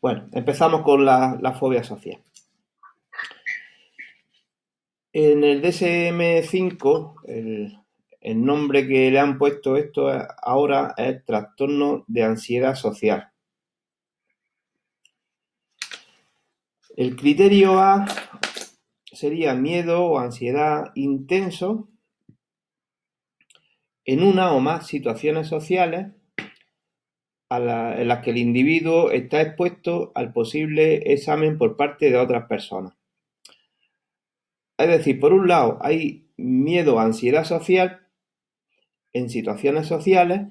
Bueno, empezamos con la fobia social. En el DSM-5, el nombre que le han puesto esto ahora es trastorno de ansiedad social. El criterio A sería miedo o ansiedad intenso en una o más situaciones sociales en las que el individuo está expuesto al posible examen por parte de otras personas. Es decir, por un lado hay miedo o ansiedad social en situaciones sociales,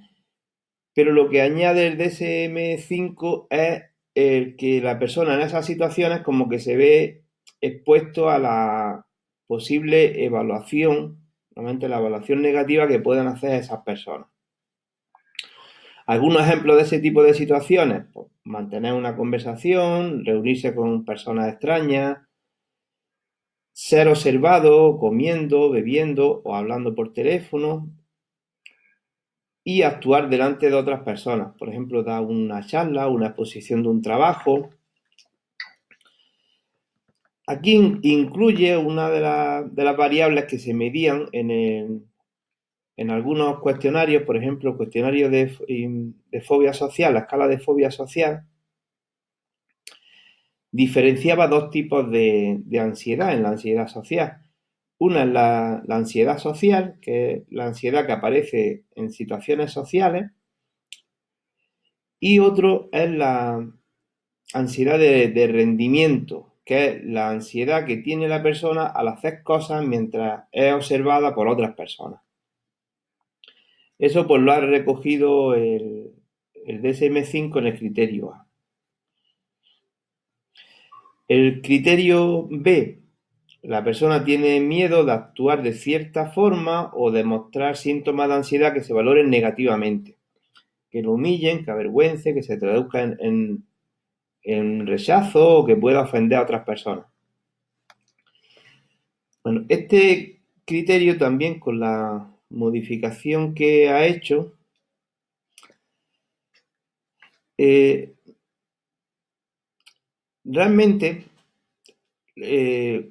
pero lo que añade el DSM-5 es que la persona en esas situaciones como que se ve expuesto a la posible evaluación, normalmente la evaluación negativa que pueden hacer esas personas. Algunos ejemplos de ese tipo de situaciones, pues, mantener una conversación, reunirse con personas extrañas, ser observado comiendo, bebiendo o hablando por teléfono y actuar delante de otras personas. Por ejemplo, dar una charla, una exposición de un trabajo. Aquí incluye una de las variables que se medían en algunos cuestionarios, por ejemplo, el cuestionario de fobia social, la escala de fobia social, diferenciaba dos tipos de ansiedad en la ansiedad social. Una es la ansiedad social, que es la ansiedad que aparece en situaciones sociales, y otro es la ansiedad de rendimiento, que es la ansiedad que tiene la persona al hacer cosas mientras es observada por otras personas. Eso pues lo ha recogido el DSM-5 en el criterio A. El criterio B, la persona tiene miedo de actuar de cierta forma o de mostrar síntomas de ansiedad que se valoren negativamente, que lo humillen, que avergüence, que se traduzca en rechazo o que pueda ofender a otras personas. Bueno, este criterio también con la modificación que ha hecho, realmente es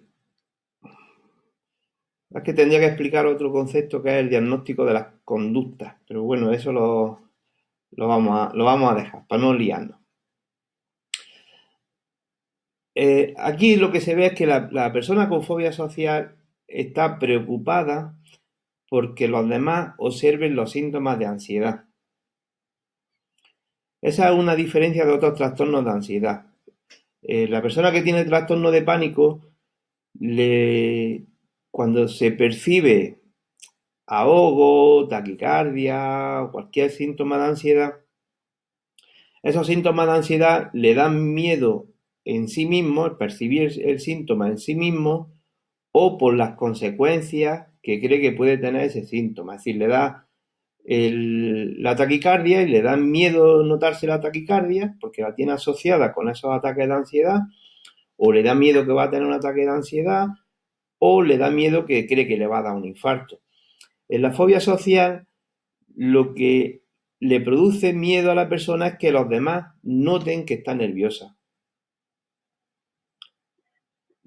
que tendría que explicar otro concepto que es el diagnóstico de las conductas, pero bueno, eso lo vamos a dejar para no liarnos. Aquí lo que se ve es que la persona con fobia social está preocupada porque los demás observen los síntomas de ansiedad. Esa es una diferencia de otros trastornos de ansiedad. La persona que tiene trastorno de pánico, cuando se percibe ahogo, taquicardia o cualquier síntoma de ansiedad, esos síntomas de ansiedad le dan miedo en sí mismo, percibir el síntoma en sí mismo, o por las consecuencias que cree que puede tener ese síntoma. Es decir, le da la taquicardia y le da miedo notarse la taquicardia porque la tiene asociada con esos ataques de ansiedad, o le da miedo que va a tener un ataque de ansiedad, o le da miedo que cree que le va a dar un infarto. En la fobia social, lo que le produce miedo a la persona es que los demás noten que está nerviosa.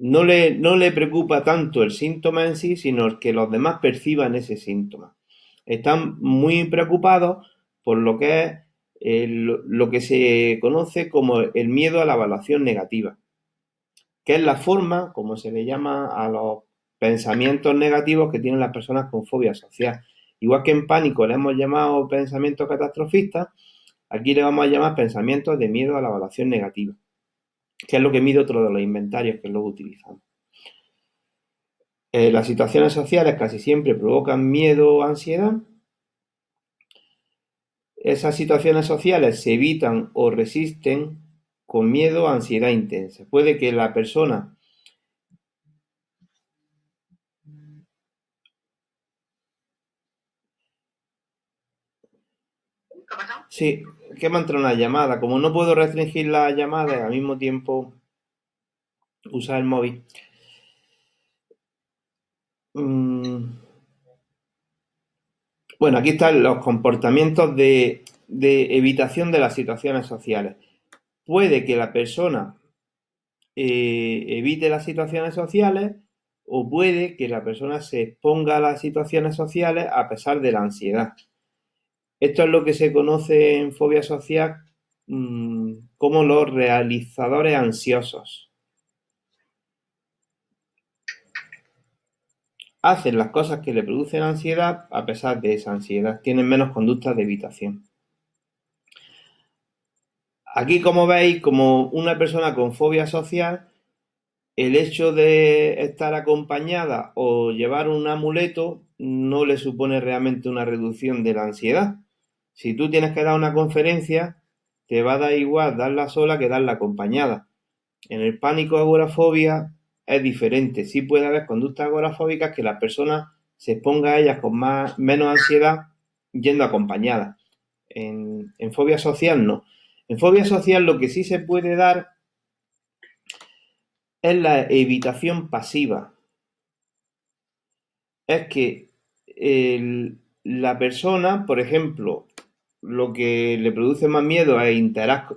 No le preocupa tanto el síntoma en sí, sino que los demás perciban ese síntoma. Están muy preocupados por lo que es lo que se conoce como el miedo a la evaluación negativa, que es la forma, como se le llama a los pensamientos negativos que tienen las personas con fobia social. Igual que en pánico le hemos llamado pensamientos catastrofistas, aquí le vamos a llamar pensamientos de miedo a la evaluación negativa, que es lo que mide otro de los inventarios que luego utilizamos. Las situaciones sociales casi siempre provocan miedo o ansiedad. Esas situaciones sociales se evitan o resisten con miedo o ansiedad intensa. Puede que la persona... Sí, que me entra una llamada. Como no puedo restringir las llamadas y al mismo tiempo usar el móvil. Bueno, aquí están los comportamientos de evitación de las situaciones sociales. puede que la persona evite las situaciones sociales o puede que la persona se exponga a las situaciones sociales a pesar de la ansiedad. Esto es lo que se conoce en fobia social como los realizadores ansiosos. Hacen las cosas que le producen ansiedad a pesar de esa ansiedad. Tienen menos conductas de evitación. Aquí, como veis, como una persona con fobia social, el hecho de estar acompañada o llevar un amuleto no le supone realmente una reducción de la ansiedad. Si tú tienes que dar una conferencia, te va a dar igual darla sola que darla acompañada. En el pánico agorafobia es diferente. Sí puede haber conductas agorafóbicas que la persona se exponga a ellas con menos ansiedad yendo acompañada. En fobia social no. En fobia social lo que sí se puede dar es la evitación pasiva. Es que la persona, por ejemplo, lo que le produce más miedo es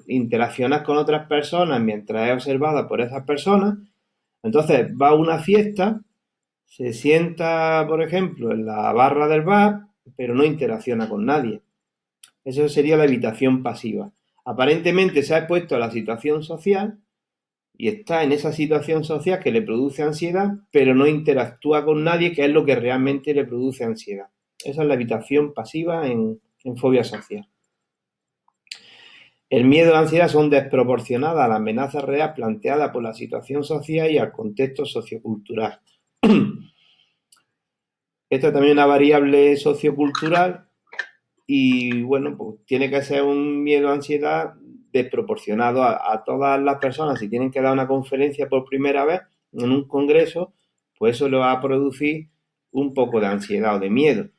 interaccionar con otras personas mientras es observada por esas personas. Entonces va a una fiesta, se sienta, por ejemplo, en la barra del bar, pero no interacciona con nadie. Eso sería la evitación pasiva. Aparentemente se ha expuesto a la situación social y está en esa situación social que le produce ansiedad, pero no interactúa con nadie, que es lo que realmente le produce ansiedad. Esa es la evitación pasiva en fobia social. El miedo y la ansiedad son desproporcionadas a la amenaza real planteada por la situación social y al contexto sociocultural. Esta es también una variable sociocultural y, bueno, pues tiene que ser un miedo o ansiedad desproporcionado a todas las personas. Si tienen que dar una conferencia por primera vez en un congreso, pues eso le va a producir un poco de ansiedad o de miedo.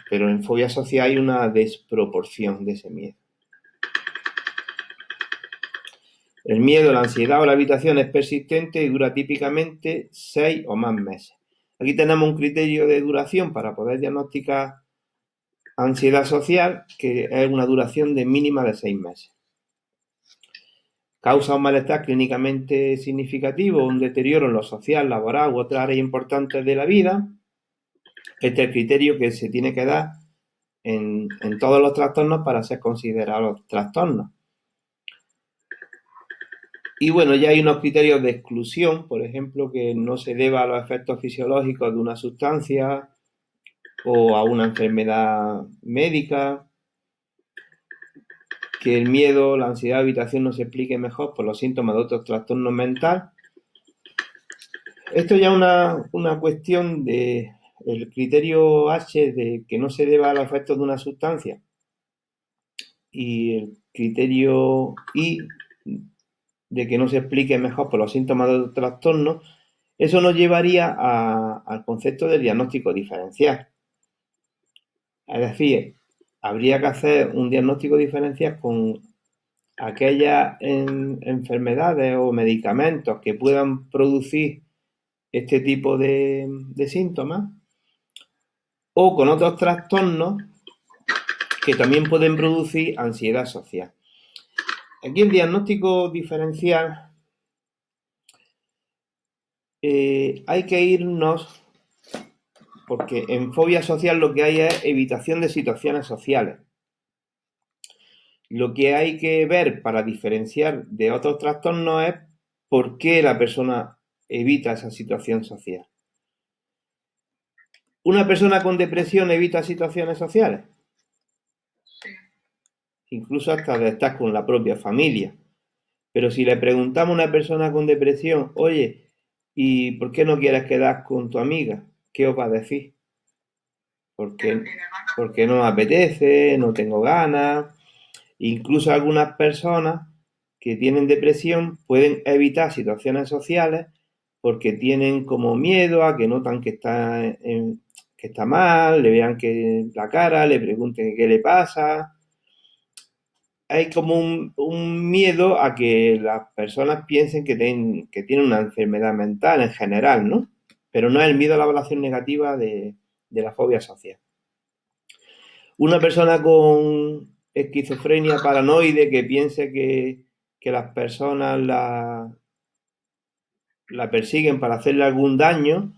Pero en fobia social hay una desproporción de ese miedo. El miedo, la ansiedad o la evitación es persistente y dura típicamente 6 o más meses. Aquí tenemos un criterio de duración para poder diagnosticar ansiedad social, que es una duración de mínima de 6 meses. Causa un malestar clínicamente significativo, un deterioro en lo social, laboral u otras áreas importantes de la vida. Este es el criterio que se tiene que dar en todos los trastornos para ser considerados trastornos. Y bueno, ya hay unos criterios de exclusión, por ejemplo, que no se deba a los efectos fisiológicos de una sustancia o a una enfermedad médica, que el miedo, la ansiedad, la evitación no se explique mejor por los síntomas de otros trastornos mentales. Esto ya es una cuestión de el criterio H de que no se deba a los efectos de una sustancia y el criterio I de que no se explique mejor por los síntomas de otros trastornos. Eso nos llevaría al concepto del diagnóstico diferencial. Es decir, habría que hacer un diagnóstico diferencial con aquellas enfermedades o medicamentos que puedan producir este tipo de síntomas o con otros trastornos que también pueden producir ansiedad social. Aquí el diagnóstico diferencial hay que irnos porque en fobia social lo que hay es evitación de situaciones sociales. Lo que hay que ver para diferenciar de otros trastornos es por qué la persona evita esa situación social. ¿Una persona con depresión evita situaciones sociales? Sí. Incluso hasta de estar con la propia familia. Pero si le preguntamos a una persona con depresión, oye, ¿y por qué no quieres quedar con tu amiga? ¿Qué os va a decir? Porque no me apetece, no tengo ganas. Incluso algunas personas que tienen depresión pueden evitar situaciones sociales porque tienen como miedo a que notan que está mal, le vean que la cara, le pregunten qué le pasa. Hay como un miedo a que las personas piensen que tienen una enfermedad mental en general, ¿no? Pero no es el miedo a la evaluación negativa de la fobia social. Una persona con esquizofrenia paranoide que piense que las personas la persiguen para hacerle algún daño,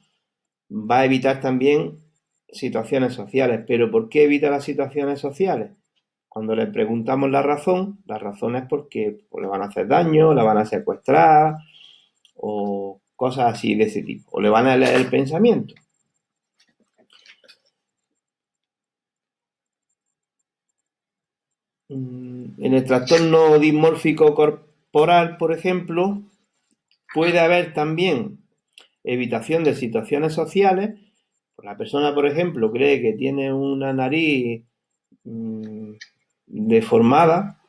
va a evitar también situaciones sociales. ¿Pero por qué evita las situaciones sociales? Cuando le preguntamos la razón es porque pues, le van a hacer daño, la van a secuestrar o cosas así de ese tipo, o le van a leer el pensamiento. En el trastorno dismórfico corporal, por ejemplo, puede haber también evitación de situaciones sociales. La persona, por ejemplo, cree que tiene una nariz deformada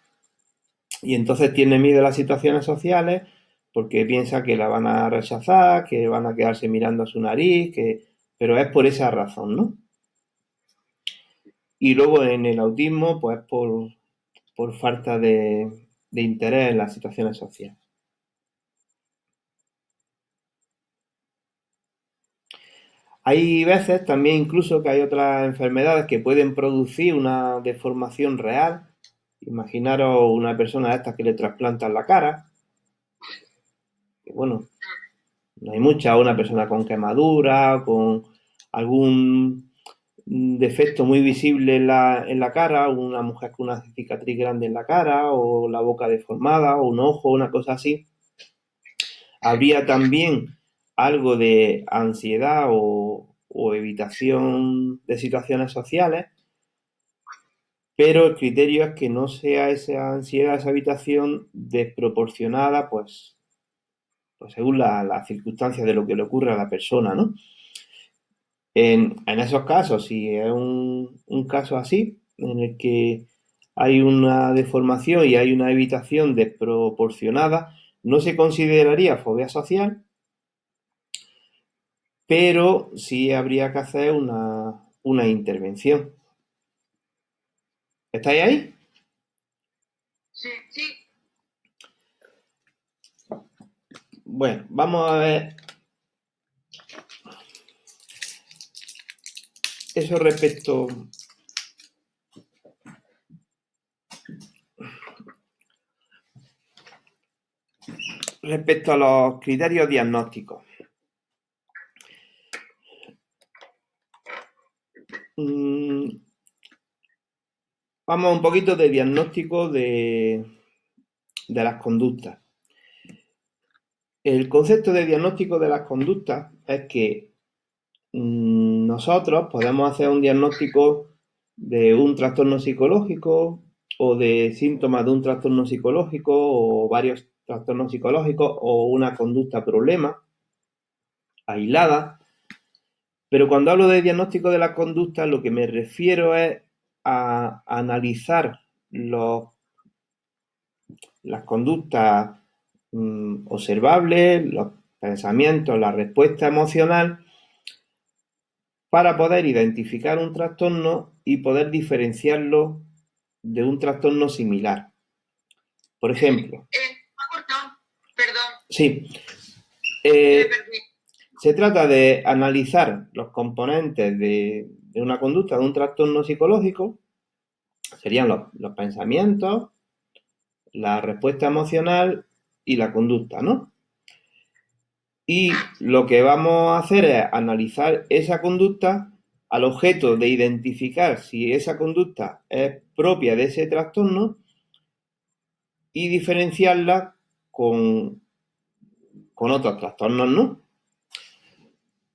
y entonces tiene miedo a las situaciones sociales porque piensa que la van a rechazar, que van a quedarse mirando a su nariz, pero es por esa razón, ¿no? Y luego en el autismo, pues por falta de interés en las situaciones sociales. Hay veces también incluso que hay otras enfermedades que pueden producir una deformación real. Imaginaros una persona de estas que le trasplantan la cara. Que bueno, no hay mucha, una persona con quemadura, con algún defecto muy visible en la cara, una mujer con una cicatriz grande en la cara, o la boca deformada, o un ojo, una cosa así. Habría también algo de ansiedad o evitación de situaciones sociales, pero el criterio es que no sea esa ansiedad, esa evitación desproporcionada, pues según las circunstancias de lo que le ocurre a la persona, ¿no? En esos casos, si es un caso así, en el que hay una deformación y hay una evitación desproporcionada, no se consideraría fobia social, pero sí habría que hacer una intervención. ¿Estáis ahí? Sí, sí. Bueno, vamos a ver eso respecto a los criterios diagnósticos. Vamos a un poquito de diagnóstico de las conductas. El concepto de diagnóstico de las conductas es que nosotros podemos hacer un diagnóstico de un trastorno psicológico o de síntomas de un trastorno psicológico o varios trastornos psicológicos o una conducta problema aislada. Pero cuando hablo de diagnóstico de la conducta, lo que me refiero es a analizar las conductas observables, los pensamientos, la respuesta emocional, para poder identificar un trastorno y poder diferenciarlo de un trastorno similar. Por ejemplo. Me ha cortado, perdón. Sí. Me perdí. Se trata de analizar los componentes de una conducta, de un trastorno psicológico, serían los pensamientos, la respuesta emocional y la conducta, ¿no? Y lo que vamos a hacer es analizar esa conducta al objeto de identificar si esa conducta es propia de ese trastorno y diferenciarla con otros trastornos, ¿no?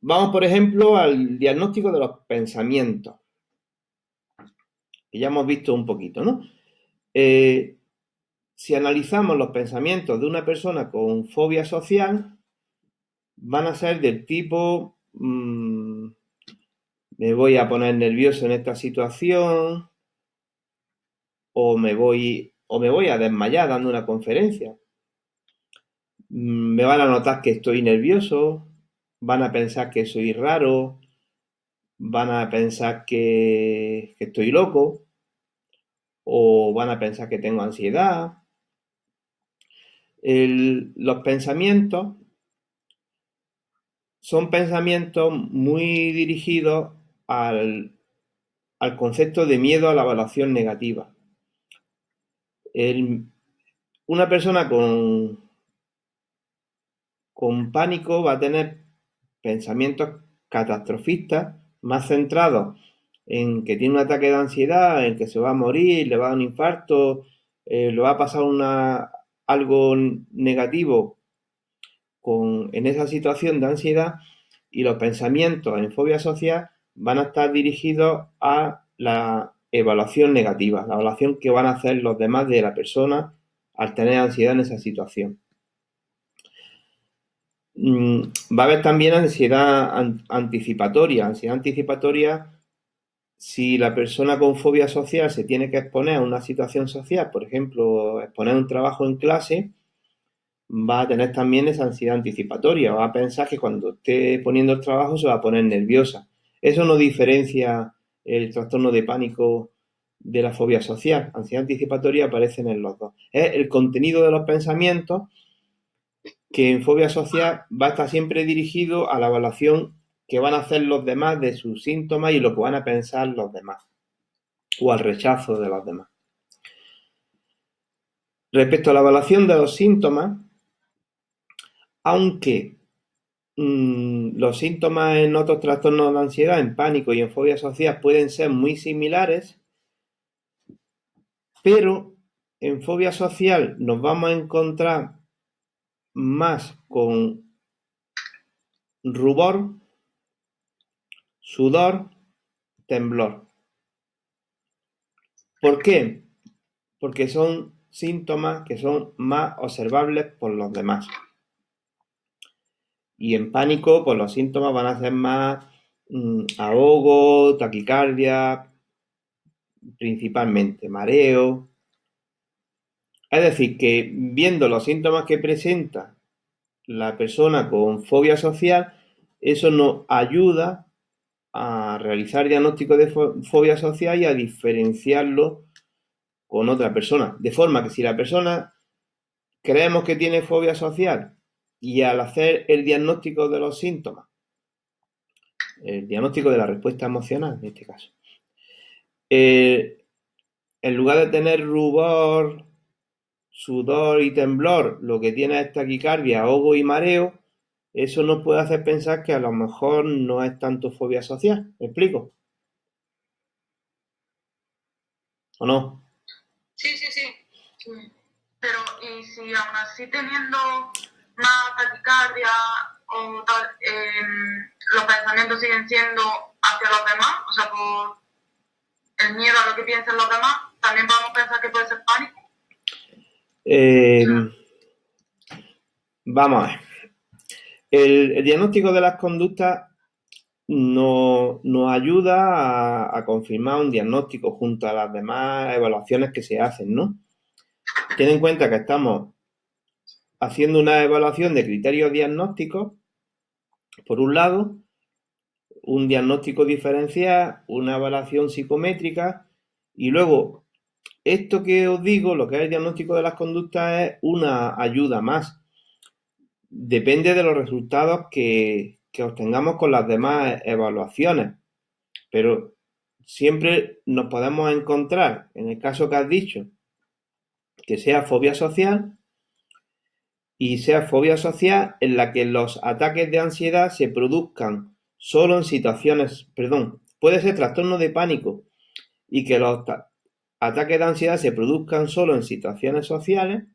Vamos, por ejemplo, al diagnóstico de los pensamientos, que ya hemos visto un poquito, ¿no? Si analizamos los pensamientos de una persona con fobia social, van a ser del tipo, me voy a poner nervioso en esta situación, o me voy a desmayar dando una conferencia. Me van a notar que estoy nervioso, van a pensar que soy raro, van a pensar que estoy loco, o van a pensar que tengo ansiedad. Los pensamientos son pensamientos muy dirigidos al concepto de miedo a la evaluación negativa. Una persona con pánico va a tener pensamientos catastrofistas, más centrados en que tiene un ataque de ansiedad, en que se va a morir, le va a dar un infarto, le va a pasar algo negativo en esa situación de ansiedad, y los pensamientos en fobia social van a estar dirigidos a la evaluación negativa, la evaluación que van a hacer los demás de la persona al tener ansiedad en esa situación. Va a haber también ansiedad anticipatoria. Ansiedad anticipatoria, si la persona con fobia social se tiene que exponer a una situación social, por ejemplo, exponer un trabajo en clase, va a tener también esa ansiedad anticipatoria. Va a pensar que cuando esté poniendo el trabajo se va a poner nerviosa. Eso no diferencia el trastorno de pánico de la fobia social. Ansiedad anticipatoria aparecen en los dos. Es el contenido de los pensamientos que en fobia social va a estar siempre dirigido a la evaluación que van a hacer los demás de sus síntomas y lo que van a pensar los demás, o al rechazo de los demás. Respecto a la evaluación de los síntomas, aunque los síntomas en otros trastornos de ansiedad, en pánico y en fobia social pueden ser muy similares, pero en fobia social nos vamos a encontrar más con rubor, sudor, temblor. ¿Por qué? Porque son síntomas que son más observables por los demás. Y en pánico, pues los síntomas van a ser más ahogo, taquicardia, principalmente mareo. Es decir, que viendo los síntomas que presenta la persona con fobia social, eso nos ayuda a realizar diagnóstico de fobia social y a diferenciarlo con otra persona. De forma que si la persona creemos que tiene fobia social y al hacer el diagnóstico de los síntomas, el diagnóstico de la respuesta emocional en este caso, en lugar de tener rubor, sudor y temblor, lo que tiene es taquicardia, ahogo y mareo, eso nos puede hacer pensar que a lo mejor no es tanto fobia social. ¿Me explico? ¿O no? Sí, sí, sí. Pero, ¿y si aún así teniendo más taquicardia o tal, los pensamientos siguen siendo hacia los demás? O sea, por el miedo a lo que piensen los demás, también podemos pensar que puede ser pánico. Vamos a ver. El diagnóstico de las conductas nos ayuda a confirmar un diagnóstico junto a las demás evaluaciones que se hacen, ¿no? Ten en cuenta que estamos haciendo una evaluación de criterios diagnósticos, por un lado, un diagnóstico diferencial, una evaluación psicométrica, y luego, esto que os digo, lo que es el diagnóstico de las conductas, es una ayuda más. Depende de los resultados que obtengamos con las demás evaluaciones, pero siempre nos podemos encontrar, en el caso que has dicho, que sea fobia social, y sea fobia social en la que los ataques de ansiedad se produzcan solo en situaciones, perdón, puede ser trastorno de pánico y que los ataques de ansiedad se produzcan solo en situaciones sociales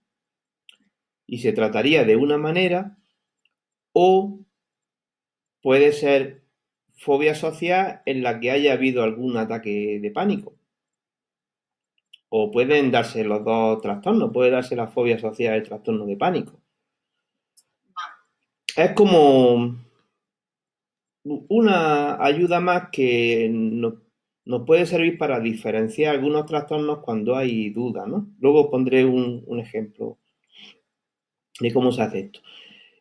y se trataría de una manera, o puede ser fobia social en la que haya habido algún ataque de pánico. O pueden darse los dos trastornos, puede darse la fobia social y el trastorno de pánico. Es como una ayuda más que nos puede servir para diferenciar algunos trastornos cuando hay duda, ¿no? Luego os pondré un ejemplo de cómo se hace esto.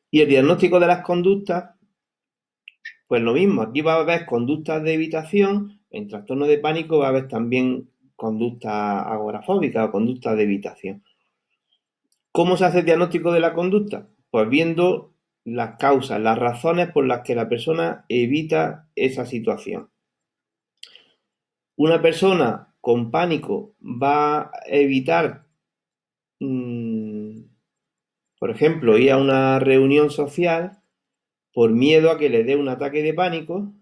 Y el diagnóstico de las conductas, pues lo mismo, aquí va a haber conductas de evitación, en trastorno de pánico va a haber también conductas agorafóbicas o conductas de evitación. ¿Cómo se hace el diagnóstico de la conducta? Pues viendo las causas, las razones por las que la persona evita esa situación. Una persona con pánico va a evitar por ejemplo, ir a una reunión social por miedo a que le dé un ataque de pánico,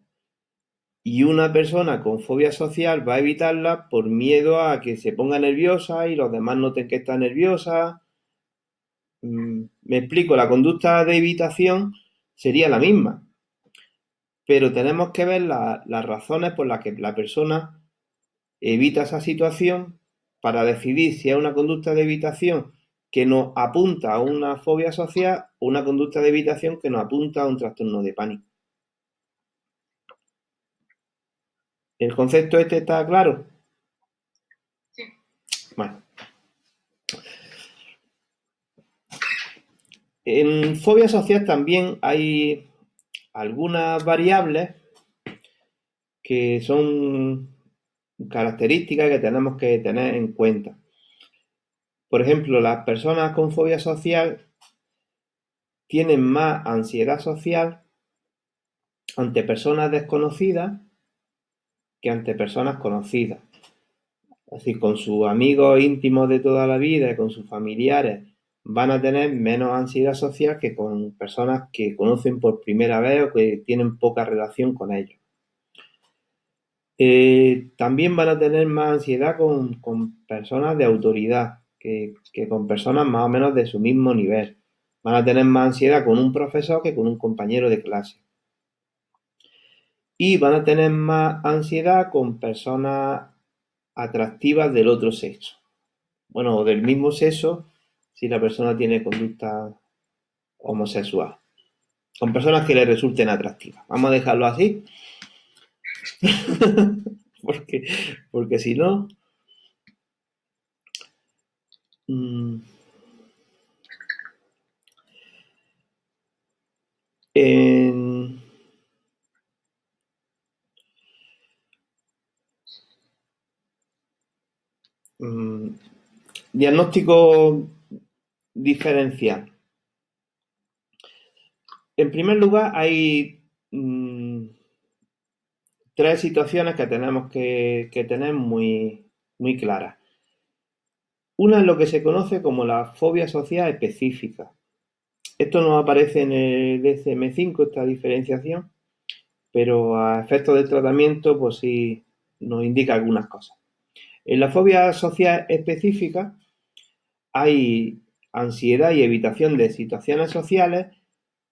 y una persona con fobia social va a evitarla por miedo a que se ponga nerviosa y los demás noten que está nerviosa. Me explico, la conducta de evitación sería la misma, pero tenemos que ver las razones por las que la persona evita esa situación para decidir si es una conducta de evitación que nos apunta a una fobia social o una conducta de evitación que nos apunta a un trastorno de pánico. ¿El concepto este está claro? Sí. Bueno. En fobia social también hay algunas variables que son características que tenemos que tener en cuenta. Por ejemplo, las personas con fobia social tienen más ansiedad social ante personas desconocidas que ante personas conocidas. Es decir, con sus amigos íntimos de toda la vida y con sus familiares van a tener menos ansiedad social que con personas que conocen por primera vez o que tienen poca relación con ellos. También van a tener más ansiedad con personas de autoridad que con personas más o menos de su mismo nivel. Van a tener más ansiedad con un profesor que con un compañero de clase. Y van a tener más ansiedad con personas atractivas del otro sexo. Bueno, o del mismo sexo si la persona tiene conducta homosexual. Con personas que le resulten atractivas. Vamos a dejarlo así. porque si no... En, diagnóstico diferencial. En primer lugar, hay tres situaciones que tenemos que tener muy, muy claras. Una es lo que se conoce como la fobia social específica. Esto no aparece en el DSM-5, esta diferenciación, pero a efectos de tratamiento, pues sí nos indica algunas cosas. En la fobia social específica hay ansiedad y evitación de situaciones sociales,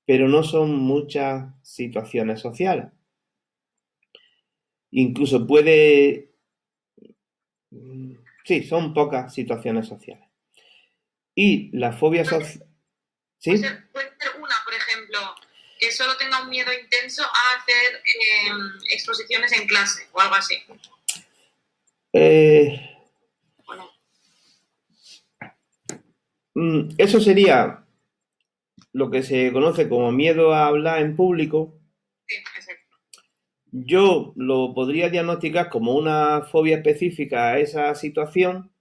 pero no son muchas situaciones sociales. Incluso sí, son pocas situaciones sociales. Y la fobia social... Puede ¿Sí? ser una, por ejemplo, que solo tenga un miedo intenso a hacer exposiciones en clase o algo así. Bueno. Eso sería lo que se conoce como miedo a hablar en público. Sí, exacto. Yo lo podría diagnosticar como una fobia específica a esa situación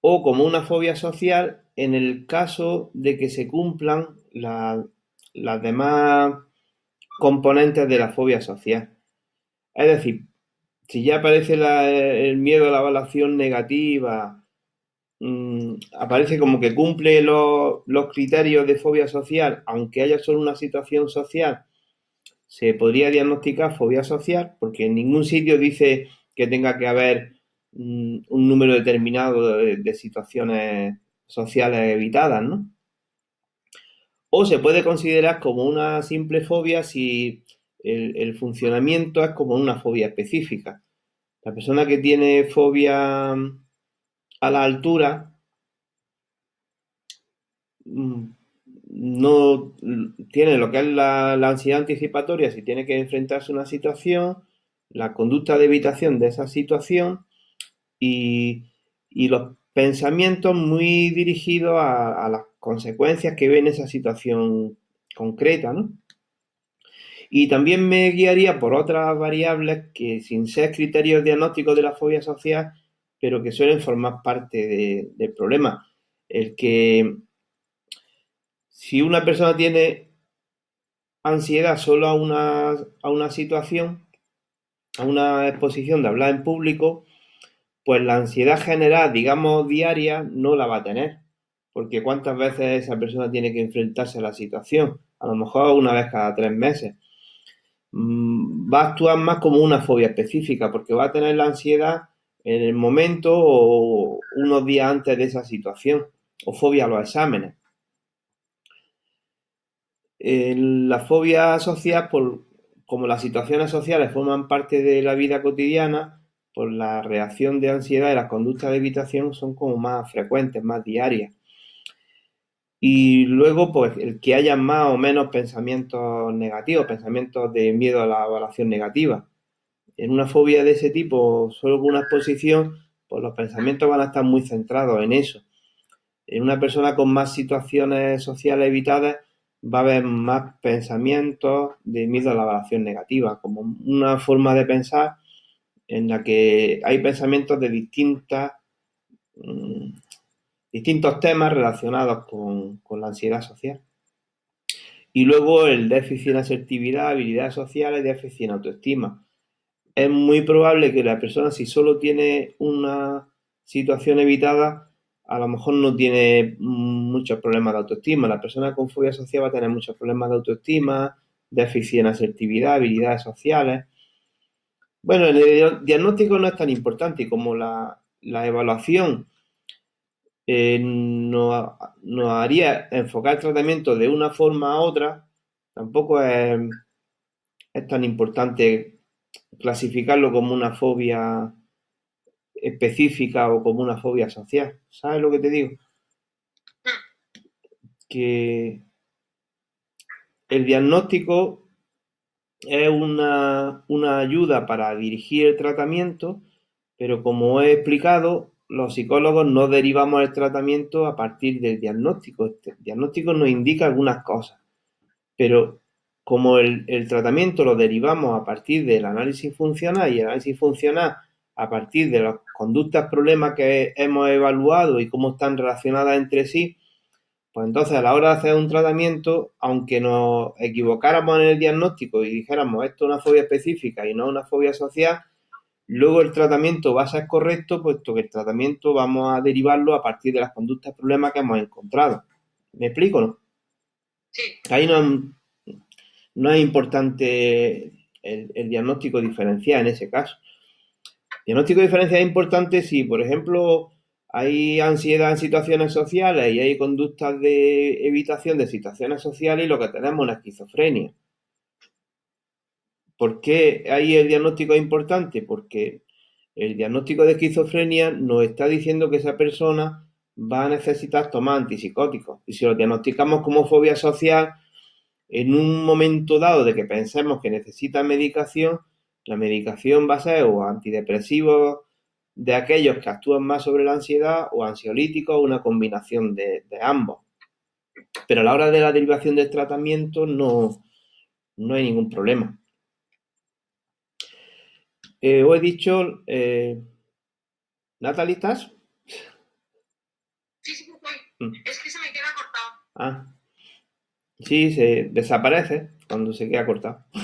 o como una fobia social en el caso de que se cumplan las demás componentes de la fobia social. Es decir, si ya aparece el miedo a la evaluación negativa, aparece como que cumple los criterios de fobia social, aunque haya solo una situación social, se podría diagnosticar fobia social, porque en ningún sitio dice que tenga que haber un número determinado de situaciones sociales evitadas, ¿no? O se puede considerar como una simple fobia si el funcionamiento es como una fobia específica. La persona que tiene fobia a la altura no tiene lo que es la ansiedad anticipatoria si tiene que enfrentarse a una situación, la conducta de evitación de esa situación y los pensamientos muy dirigidos a las consecuencias que ve en esa situación concreta, ¿no? Y también me guiaría por otras variables que, sin ser criterios diagnósticos de la fobia social, pero que suelen formar parte del problema. El que si una persona tiene ansiedad solo a una situación, a una exposición de hablar en público, pues la ansiedad general, digamos, diaria, no la va a tener. Porque cuántas veces esa persona tiene que enfrentarse a la situación, a lo mejor una vez cada 3 meses. Va a actuar más como una fobia específica, porque va a tener la ansiedad en el momento o unos días antes de esa situación, o fobia a los exámenes. La fobia social, como las situaciones sociales forman parte de la vida cotidiana, pues la reacción de ansiedad y las conductas de evitación son como más frecuentes, más diarias. Y luego, pues, el que haya más o menos pensamientos negativos, pensamientos de miedo a la evaluación negativa. En una fobia de ese tipo, solo con una exposición, pues los pensamientos van a estar muy centrados en eso. En una persona con más situaciones sociales evitadas va a haber más pensamientos de miedo a la evaluación negativa, como una forma de pensar en la que hay pensamientos de distintos temas relacionados con la ansiedad social. Y luego el déficit en asertividad, habilidades sociales, déficit en autoestima. Es muy probable que la persona, si solo tiene una situación evitada, a lo mejor no tiene muchos problemas de autoestima. La persona con fobia social va a tener muchos problemas de autoestima, déficit en asertividad, habilidades sociales. Bueno, el diagnóstico no es tan importante como la evaluación nos haría enfocar el tratamiento de una forma a otra. Tampoco es tan importante clasificarlo como una fobia específica o como una fobia social. ¿Sabes lo que te digo? Que el diagnóstico es una ayuda para dirigir el tratamiento, pero como he explicado, los psicólogos no derivamos el tratamiento a partir del diagnóstico. El diagnóstico nos indica algunas cosas, pero como el tratamiento lo derivamos a partir del análisis funcional y el análisis funcional a partir de las conductas, problemas que hemos evaluado y cómo están relacionadas entre sí, pues entonces a la hora de hacer un tratamiento, aunque nos equivocáramos en el diagnóstico y dijéramos esto es una fobia específica y no una fobia social, luego el tratamiento va a ser correcto, puesto que el tratamiento vamos a derivarlo a partir de las conductas, problemas que hemos encontrado. ¿Me explico, no? Sí. Ahí no es importante el diagnóstico diferencial en ese caso. El diagnóstico diferencial es importante si, por ejemplo, hay ansiedad en situaciones sociales y hay conductas de evitación de situaciones sociales y lo que tenemos es una esquizofrenia. ¿Por qué ahí el diagnóstico es importante? Porque el diagnóstico de esquizofrenia nos está diciendo que esa persona va a necesitar tomar antipsicóticos. Y si lo diagnosticamos como fobia social, en un momento dado de que pensemos que necesita medicación, la medicación va a ser o antidepresivos de aquellos que actúan más sobre la ansiedad o ansiolíticos o una combinación de ambos. Pero a la hora de la derivación del tratamiento no hay ningún problema. Os he dicho, Natalie, ¿estás? Sí, estoy. Es que se me queda cortado. Ah, sí, se desaparece cuando se queda cortado. Pues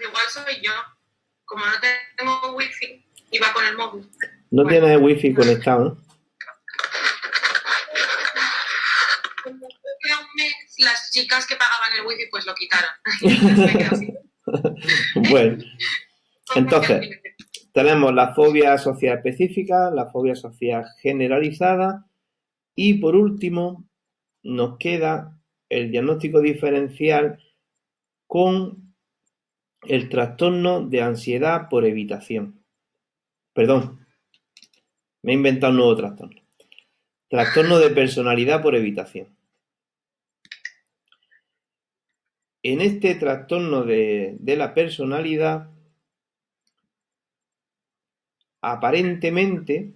igual soy yo. Como no tengo wifi, iba con el móvil. No Bueno. tienes wifi conectado, ¿no? Como hace un mes, las chicas que pagaban el wifi pues lo quitaron. Entonces me quedo así. Bueno, entonces, tenemos la fobia social específica, la fobia social generalizada y por último nos queda el diagnóstico diferencial con el trastorno de ansiedad por evitación. Perdón, me he inventado un nuevo trastorno. Trastorno de personalidad por evitación. En este trastorno de la personalidad, aparentemente,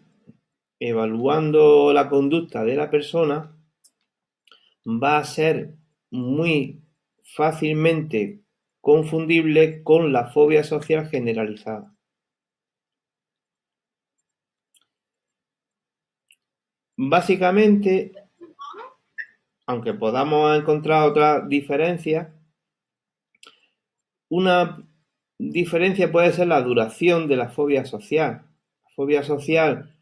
evaluando la conducta de la persona, va a ser muy fácilmente confundible con la fobia social generalizada. Básicamente, aunque podamos encontrar otras diferencias, una diferencia puede ser la duración de la fobia social. La fobia social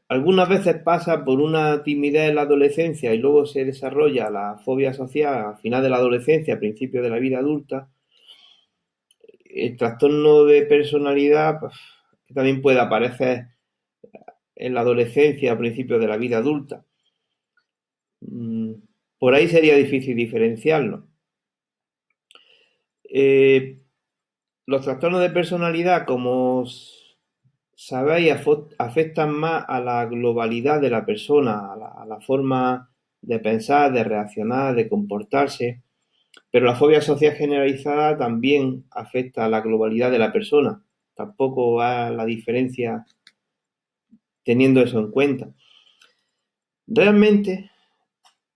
algunas veces pasa por una timidez en la adolescencia y luego se desarrolla la fobia social al final de la adolescencia, a principios de la vida adulta. El trastorno de personalidad pues, que también puede aparecer en la adolescencia, a principios de la vida adulta. Por ahí sería difícil diferenciarlo. Los trastornos de personalidad, como sabéis, afectan más a la globalidad de la persona, a la forma de pensar, de reaccionar, de comportarse. Pero la fobia social generalizada también afecta a la globalidad de la persona. Tampoco va la diferencia teniendo eso en cuenta. Realmente,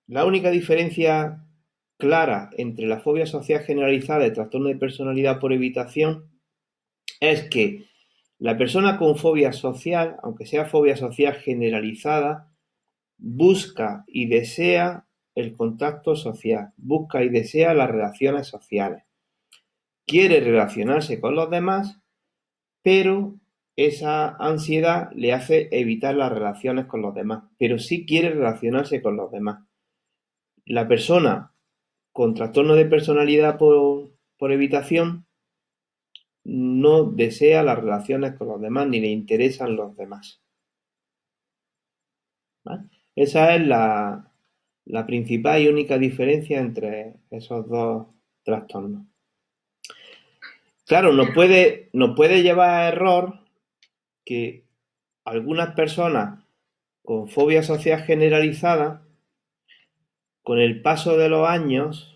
la única diferencia clara entre la fobia social generalizada y el trastorno de personalidad por evitación es que la persona con fobia social, aunque sea fobia social generalizada, busca y desea el contacto social, busca y desea las relaciones sociales. Quiere relacionarse con los demás, pero esa ansiedad le hace evitar las relaciones con los demás, pero sí quiere relacionarse con los demás. La persona con trastorno de personalidad por evitación no desea las relaciones con los demás ni le interesan los demás. ¿Vale? Esa es la principal y única diferencia entre esos dos trastornos. Claro, nos puede llevar a error que algunas personas con fobia social generalizada, con el paso de los años,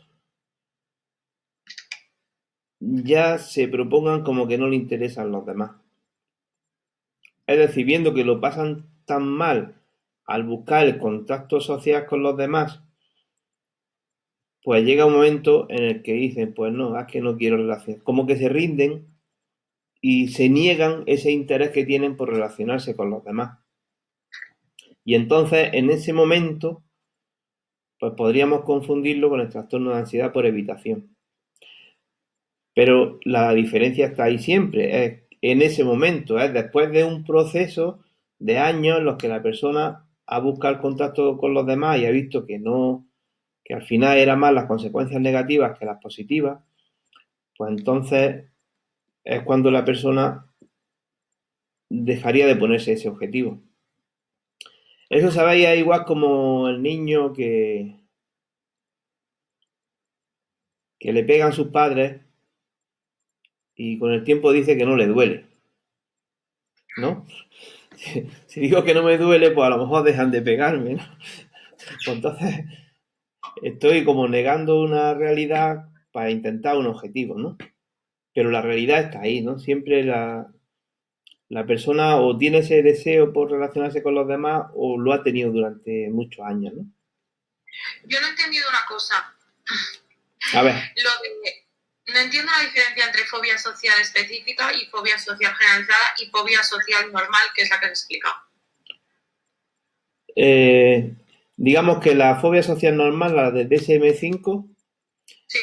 ya se propongan como que no le interesan los demás. Es decir, viendo que lo pasan tan mal al buscar el contacto social con los demás, pues llega un momento en el que dicen, pues no, es que no quiero relacionar. Como que se rinden y se niegan ese interés que tienen por relacionarse con los demás. Y entonces, en ese momento, pues podríamos confundirlo con el trastorno de ansiedad por evitación. Pero la diferencia está ahí siempre, es en ese momento, es después de un proceso de años en los que la persona ha buscado el contacto con los demás y ha visto que no, que al final eran más las consecuencias negativas que las positivas, pues entonces es cuando la persona dejaría de ponerse ese objetivo. Eso, sabéis, es igual como el niño que le pegan sus padres y con el tiempo dice que no le duele, ¿no? Si digo que no me duele, pues a lo mejor dejan de pegarme, ¿no? Pues entonces estoy como negando una realidad para intentar un objetivo, ¿no? Pero la realidad está ahí, ¿no? Siempre la persona o tiene ese deseo por relacionarse con los demás o lo ha tenido durante muchos años, ¿no? Yo no he entendido una cosa. A ver. No entiendo la diferencia entre fobia social específica y fobia social generalizada y fobia social normal, que es la que has explicado. Digamos que la fobia social normal, la de DSM-5, sí,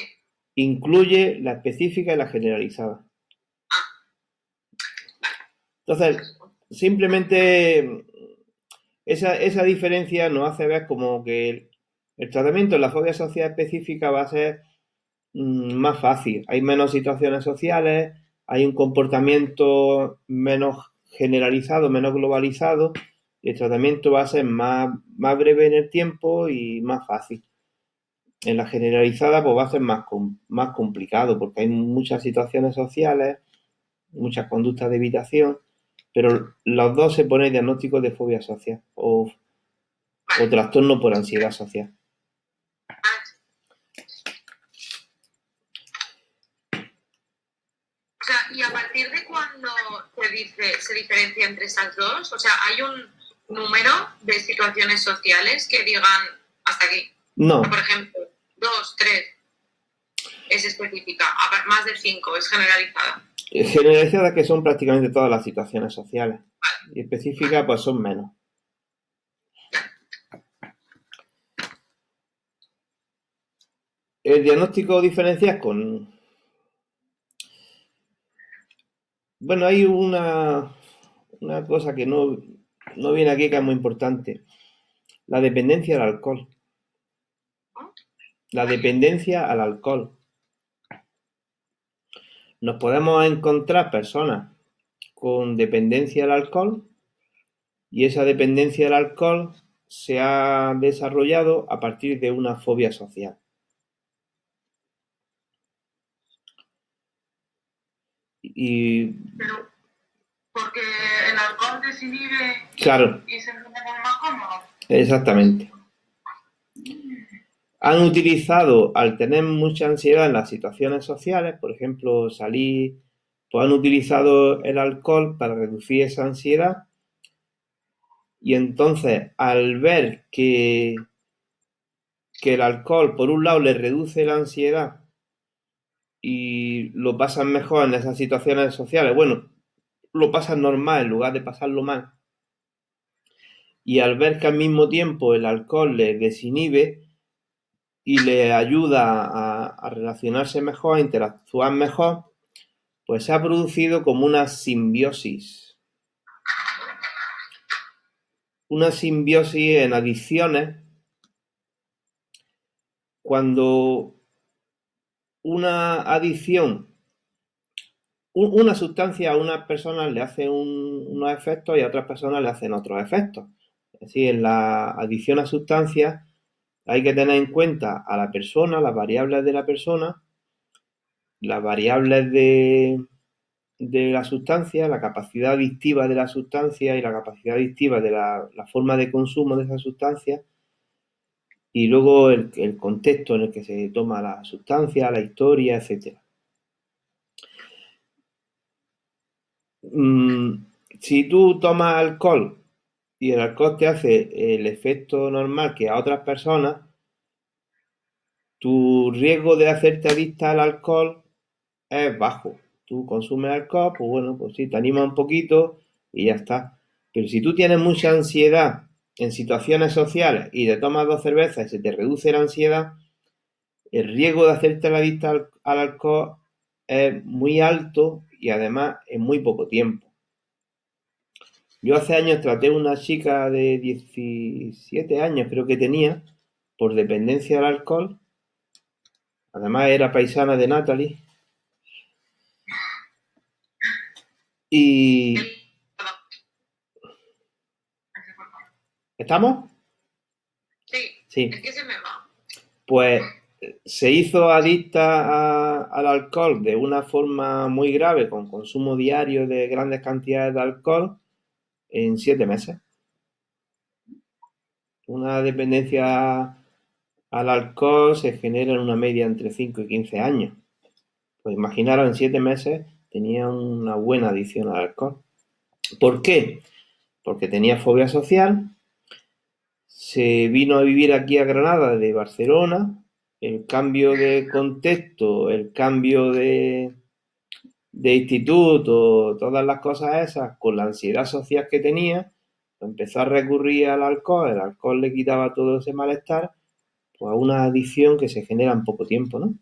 incluye la específica y la generalizada. Entonces, simplemente esa diferencia nos hace ver como que el tratamiento de la fobia social específica va a ser más fácil. Hay menos situaciones sociales, hay un comportamiento menos generalizado, menos globalizado, y el tratamiento va a ser más breve en el tiempo y más fácil. En la generalizada pues va a ser más complicado porque hay muchas situaciones sociales, muchas conductas de evitación, pero los dos se pone diagnóstico de fobia social o trastorno por ansiedad social. O sea, ¿y a partir de cuándo se diferencia entre esas dos? O sea, ¿hay un número de situaciones sociales que digan hasta aquí? No. Por ejemplo, 2, 3 es específica, más de 5 es generalizada. Generalizadas que son prácticamente todas las situaciones sociales. Y específicas pues son menos. El diagnóstico diferencia con Bueno, hay una cosa que no viene aquí que es muy importante. La dependencia al alcohol. ¿no? La dependencia al alcohol. Nos podemos encontrar personas con dependencia al alcohol y esa dependencia al alcohol se ha desarrollado a partir de una fobia social. Y Pero porque el alcohol desinhibe claro, y se siente como más cómodo. exactamente. Han utilizado, al tener mucha ansiedad en las situaciones sociales, por ejemplo, salir, pues han utilizado el alcohol para reducir esa ansiedad y entonces al ver que el alcohol, por un lado, les reduce la ansiedad y lo pasan mejor en esas situaciones sociales, bueno, lo pasan normal en lugar de pasarlo mal, y al ver que al mismo tiempo el alcohol les desinhibe y les ayuda a relacionarse mejor, a interactuar mejor, pues se ha producido como una simbiosis. Una simbiosis en adicciones cuando una adicción, una sustancia a unas personas le hace unos efectos y a otras personas le hacen otros efectos. Es decir, en la adicción a sustancias hay que tener en cuenta a la persona, las variables de la persona, las variables de la sustancia, la capacidad adictiva de la sustancia y la capacidad adictiva de la forma de consumo de esa sustancia y luego el contexto en el que se toma la sustancia, la historia, etcétera. Si tú tomas alcohol y el alcohol te hace el efecto normal que a otras personas, tu riesgo de hacerte adicta al alcohol es bajo. Tú consumes alcohol, pues bueno, pues sí, te anima un poquito y ya está. Pero si tú tienes mucha ansiedad en situaciones sociales y te tomas 2 cervezas y se te reduce la ansiedad, el riesgo de hacerte la adicta al alcohol es muy alto y además en muy poco tiempo. Yo hace años traté a una chica de 17 años, creo que tenía, por dependencia al alcohol. Además era paisana de Natalie. Y... ¿Estamos? Sí, Sí. es que se me va. Pues se hizo adicta al alcohol de una forma muy grave, con consumo diario de grandes cantidades de alcohol, en 7 meses. Una dependencia al alcohol se genera en una media entre 5 y 15 años. Pues imaginaros, en 7 meses tenía una buena adicción al alcohol. ¿Por qué? Porque tenía fobia social, se vino a vivir aquí a Granada de Barcelona, el cambio de contexto, el cambio de instituto, todas las cosas esas, con la ansiedad social que tenía, pues empezó a recurrir al alcohol, el alcohol le quitaba todo ese malestar, pues a una adicción que se genera en poco tiempo, ¿no?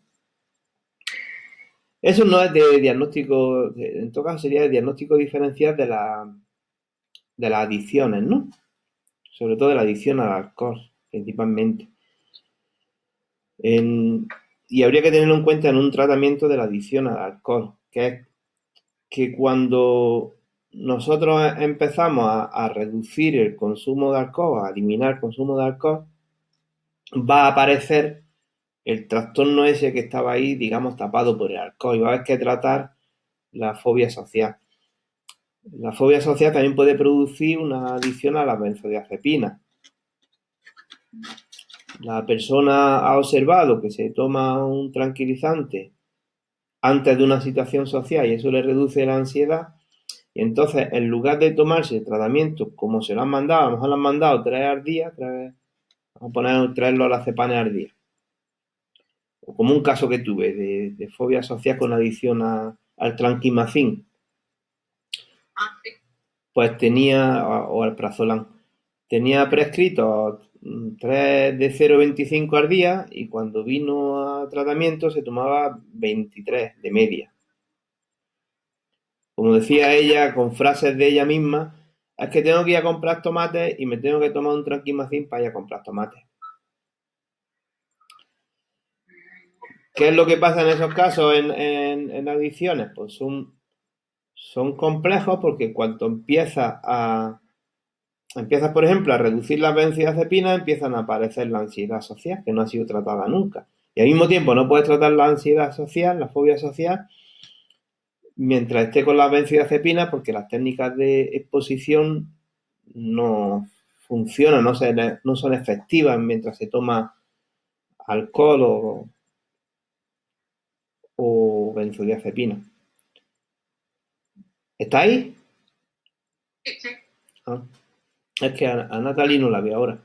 Eso no es de diagnóstico, en todo caso sería de diagnóstico diferencial de las adicciones, ¿no? Sobre todo de la adicción al alcohol, principalmente. En, y habría que tenerlo en cuenta en un tratamiento de la adicción al alcohol, que es que cuando nosotros empezamos a reducir el consumo de alcohol, a eliminar el consumo de alcohol, va a aparecer el trastorno ese que estaba ahí, digamos, tapado por el alcohol, y va a haber que tratar la fobia social. La fobia social también puede producir una adicción a las benzodiazepinas. La persona ha observado que se toma un tranquilizante antes de una situación social y eso le reduce la ansiedad. Y entonces, en lugar de tomarse el tratamiento como se lo han mandado, a lo mejor lo han mandado 3 al día, vamos a poner 3 lorazepam al día. O como un caso que tuve de fobia social con adicción al tranquimacín. Ah, sí. Pues tenía, o al prazolam, tenía prescrito 3 de 0,25 al día y cuando vino a tratamiento se tomaba 23 de media. Como decía ella, con frases de ella misma, es que tengo que ir a comprar tomates y me tengo que tomar un tranquimacín para ir a comprar tomates. ¿Qué es lo que pasa en esos casos en adicciones? Pues son complejos porque cuando empiezas, por ejemplo, a reducir las benzodiazepinas, empiezan a aparecer la ansiedad social, que no ha sido tratada nunca. Y al mismo tiempo no puedes tratar la ansiedad social, la fobia social, mientras esté con las benzodiazepinas, porque las técnicas de exposición no funcionan, no son efectivas mientras se toma alcohol o benzodiazepina. ¿Está ahí? Sí, sí. Ah, es que a Natalie no la veo ahora.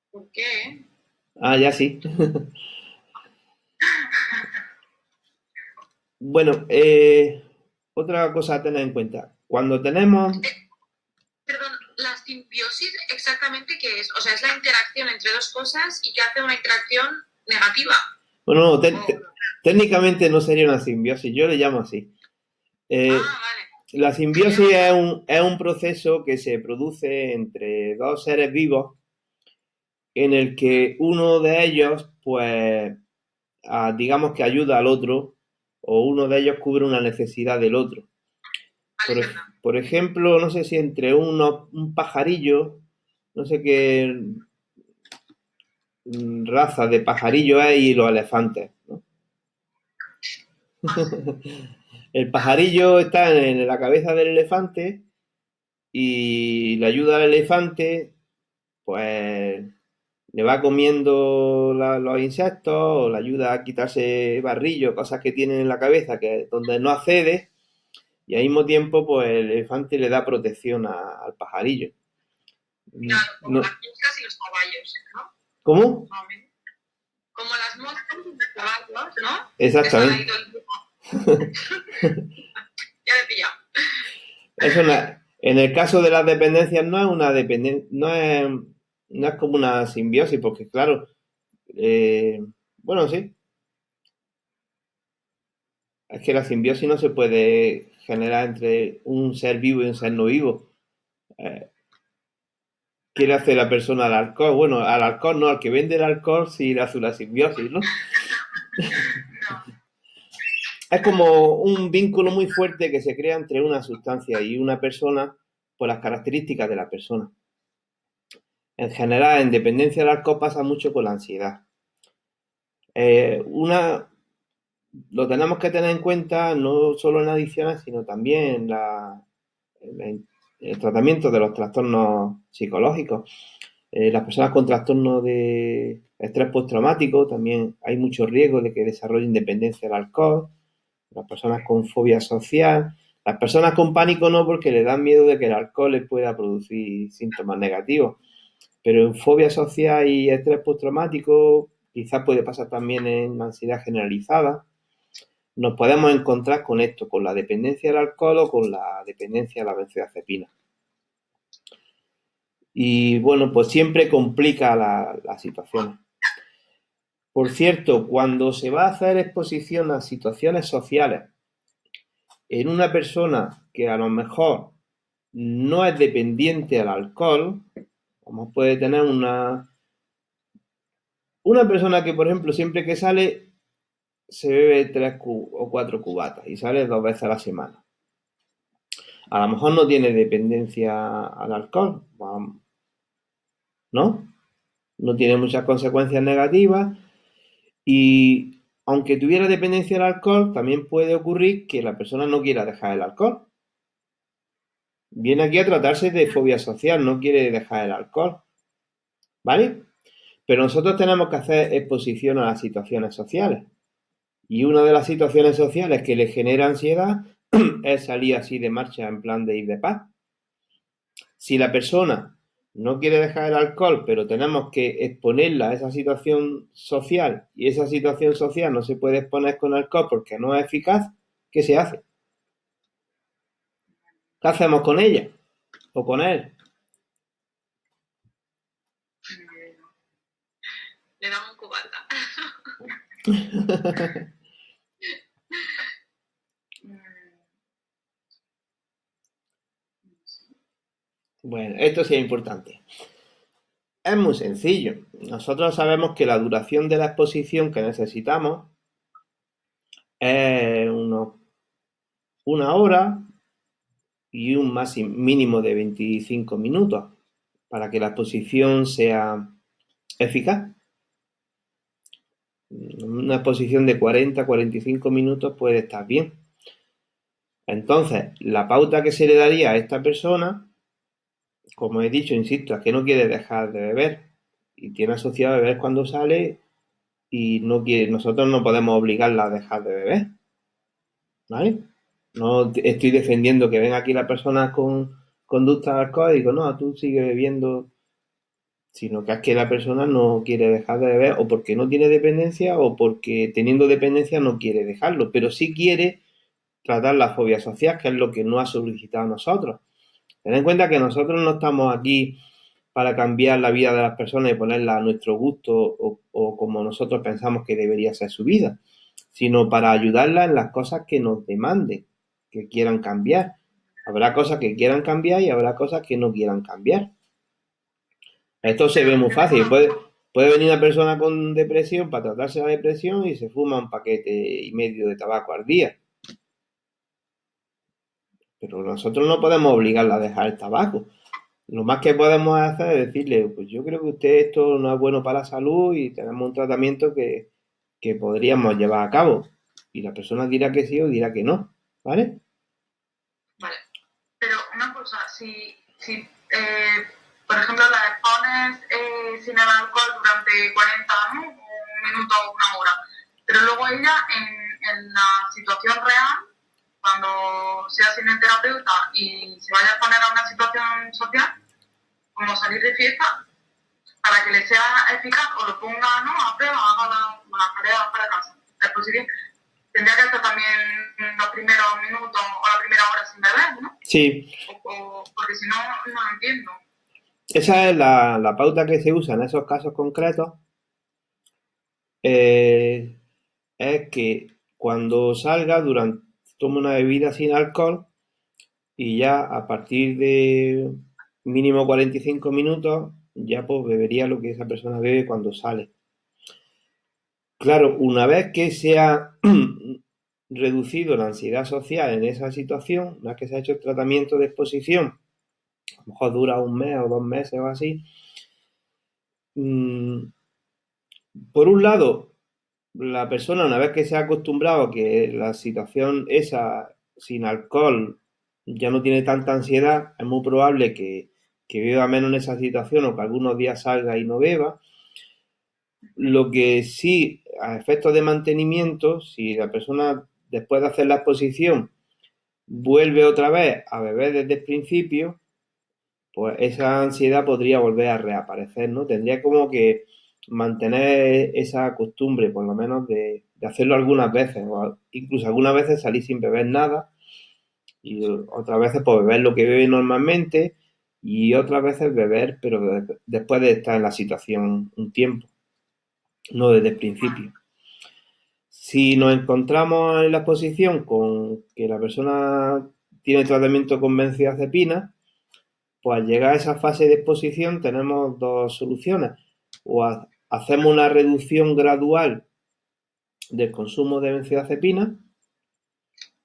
¿Por qué? Ah, ya sí. Bueno, otra cosa a tener en cuenta. Cuando tenemos... Perdón, la simbiosis exactamente qué es? O sea, es la interacción entre dos cosas y que hace una interacción negativa. Bueno, O... técnicamente no sería una simbiosis, yo le llamo así. Vale. La Sería simbiosis es un proceso que se produce entre dos seres vivos en el que uno de ellos, pues, digamos que ayuda al otro o uno de ellos cubre una necesidad del otro. Por ejemplo, no sé si entre un pajarillo, no sé qué raza de pajarillo hay y los elefantes, ¿no? El pajarillo está en la cabeza del elefante y le ayuda al elefante, pues le va comiendo los insectos o le ayuda a quitarse barrillo, cosas que tiene en la cabeza que donde no accede y al mismo tiempo pues el elefante le da protección al pajarillo. Claro, como No, las moscas y los caballos, ¿no? ¿cómo? Como las moscas y los caballos, ¿no? Que están ahí Exactamente. todo el tiempo. Ya me he pillado. En el caso de las dependencias no es una dependencia, no es como una simbiosis, porque claro, eh, bueno, sí, es que la simbiosis no se puede generar entre un ser vivo y un ser no vivo. Eh, ¿Qué le hace la persona al alcohol? Bueno, al alcohol no, al que vende el alcohol sí le hace una simbiosis, ¿no? No. Es como un vínculo muy fuerte que se crea entre una sustancia y una persona por las características de la persona. En general, en dependencia del alcohol pasa mucho con la ansiedad. Una, lo tenemos que tener en cuenta no solo en adicciones, sino también en el tratamiento de los trastornos psicológicos. Las personas con trastornos de estrés postraumático también hay mucho riesgo de que desarrollen dependencia al alcohol. Las personas con fobia social. Las personas con pánico no, porque le dan miedo de que el alcohol les pueda producir síntomas negativos. Pero en fobia social y estrés postraumático, quizás puede pasar también en ansiedad generalizada. Nos podemos encontrar con esto, con la dependencia del alcohol o con la dependencia de la benzodiazepina. Y bueno, pues siempre complica la situación. Por cierto, cuando se va a hacer exposición a situaciones sociales en una persona que a lo mejor no es dependiente al alcohol, como puede tener una persona que, por ejemplo, siempre que sale se bebe 3 o 4 cubatas y sale 2 veces a la semana. A lo mejor no tiene dependencia al alcohol, ¿no? No tiene muchas consecuencias negativas y aunque tuviera dependencia al alcohol, también puede ocurrir que la persona no quiera dejar el alcohol. Viene aquí a tratarse de fobia social, no quiere dejar el alcohol, ¿vale? Pero nosotros tenemos que hacer exposición a las situaciones sociales. Y una de las situaciones sociales que le genera ansiedad es salir así de marcha en plan de ir de paz. Si la persona no quiere dejar el alcohol, pero tenemos que exponerla a esa situación social y esa situación social no se puede exponer con alcohol porque no es eficaz, ¿qué se hace? ¿Qué hacemos con ella o con él? Le damos un cubata. Bueno, esto sí es importante. Es muy sencillo. Nosotros sabemos que la duración de la exposición que necesitamos es una hora y un máximo mínimo de 25 minutos para que la exposición sea eficaz. Una exposición de 40-45 minutos puede estar bien. Entonces, la pauta que se le daría a esta persona, como he dicho, insisto, es que no quiere dejar de beber y tiene asociado a beber cuando sale y no quiere, nosotros no podemos obligarla a dejar de beber, ¿vale? No estoy defendiendo que venga aquí la persona con conducta alcohólica, no, tú sigues bebiendo, sino que es que la persona no quiere dejar de beber o porque no tiene dependencia o porque teniendo dependencia no quiere dejarlo, pero sí quiere tratar la fobia social, que es lo que no ha solicitado a nosotros. Ten en cuenta que nosotros no estamos aquí para cambiar la vida de las personas y ponerla a nuestro gusto o como nosotros pensamos que debería ser su vida, sino para ayudarlas en las cosas que nos demanden, que quieran cambiar. Habrá cosas que quieran cambiar y habrá cosas que no quieran cambiar. Esto se ve muy Yo tengo fácil. una cosa. Puede venir una persona con depresión para tratarse la depresión y se fuma un paquete y medio de tabaco al día. Pero nosotros no podemos obligarla a dejar el tabaco. Lo más que podemos hacer es decirle, pues yo creo que usted esto no es bueno para la salud y tenemos un tratamiento que podríamos llevar a cabo. Y la persona dirá que sí o dirá que no, ¿vale? Vale. Pero una cosa, si por ejemplo, la expones sin el alcohol durante 40, ¿no? Un minuto o una hora, pero luego ella en la situación real, cuando sea sin el terapeuta y se vaya a poner a una situación social, como salir de fiesta, para que le sea eficaz o lo ponga, ¿no?, a prueba, haga las tareas para casa. Es posible. Tendría que hacer también los primeros minutos o la primera hora sin beber, ¿no? Sí, Porque si no, no lo entiendo. esa es la pauta que se usa en esos casos concretos. eh, es que cuando salga, tome una bebida sin alcohol y ya a partir de mínimo 45 minutos ya pues bebería lo que esa persona bebe cuando sale. Claro, una vez que se ha reducido la ansiedad social en esa situación, una vez que se ha hecho el tratamiento de exposición, a lo mejor dura un mes o 2 meses o así, por un lado, la persona una vez que se ha acostumbrado a que la situación esa sin alcohol ya no tiene tanta ansiedad, es muy probable que beba menos en esa situación o que algunos días salga y no beba. Lo que sí, a efectos de mantenimiento, si la persona después de hacer la exposición vuelve otra vez a beber desde el principio, pues esa ansiedad podría volver a reaparecer, ¿no? Tendría como que mantener esa costumbre, por lo menos, de hacerlo algunas veces, o incluso algunas veces salir sin beber nada, y otras veces pues beber lo que bebe normalmente, y otras veces beber, pero después de estar en la situación un tiempo, no desde el principio. Si nos encontramos en la exposición con que la persona tiene tratamiento con benzodiazepina, pues al llegar a esa fase de exposición tenemos dos soluciones. O hacemos una reducción gradual del consumo de benzodiazepina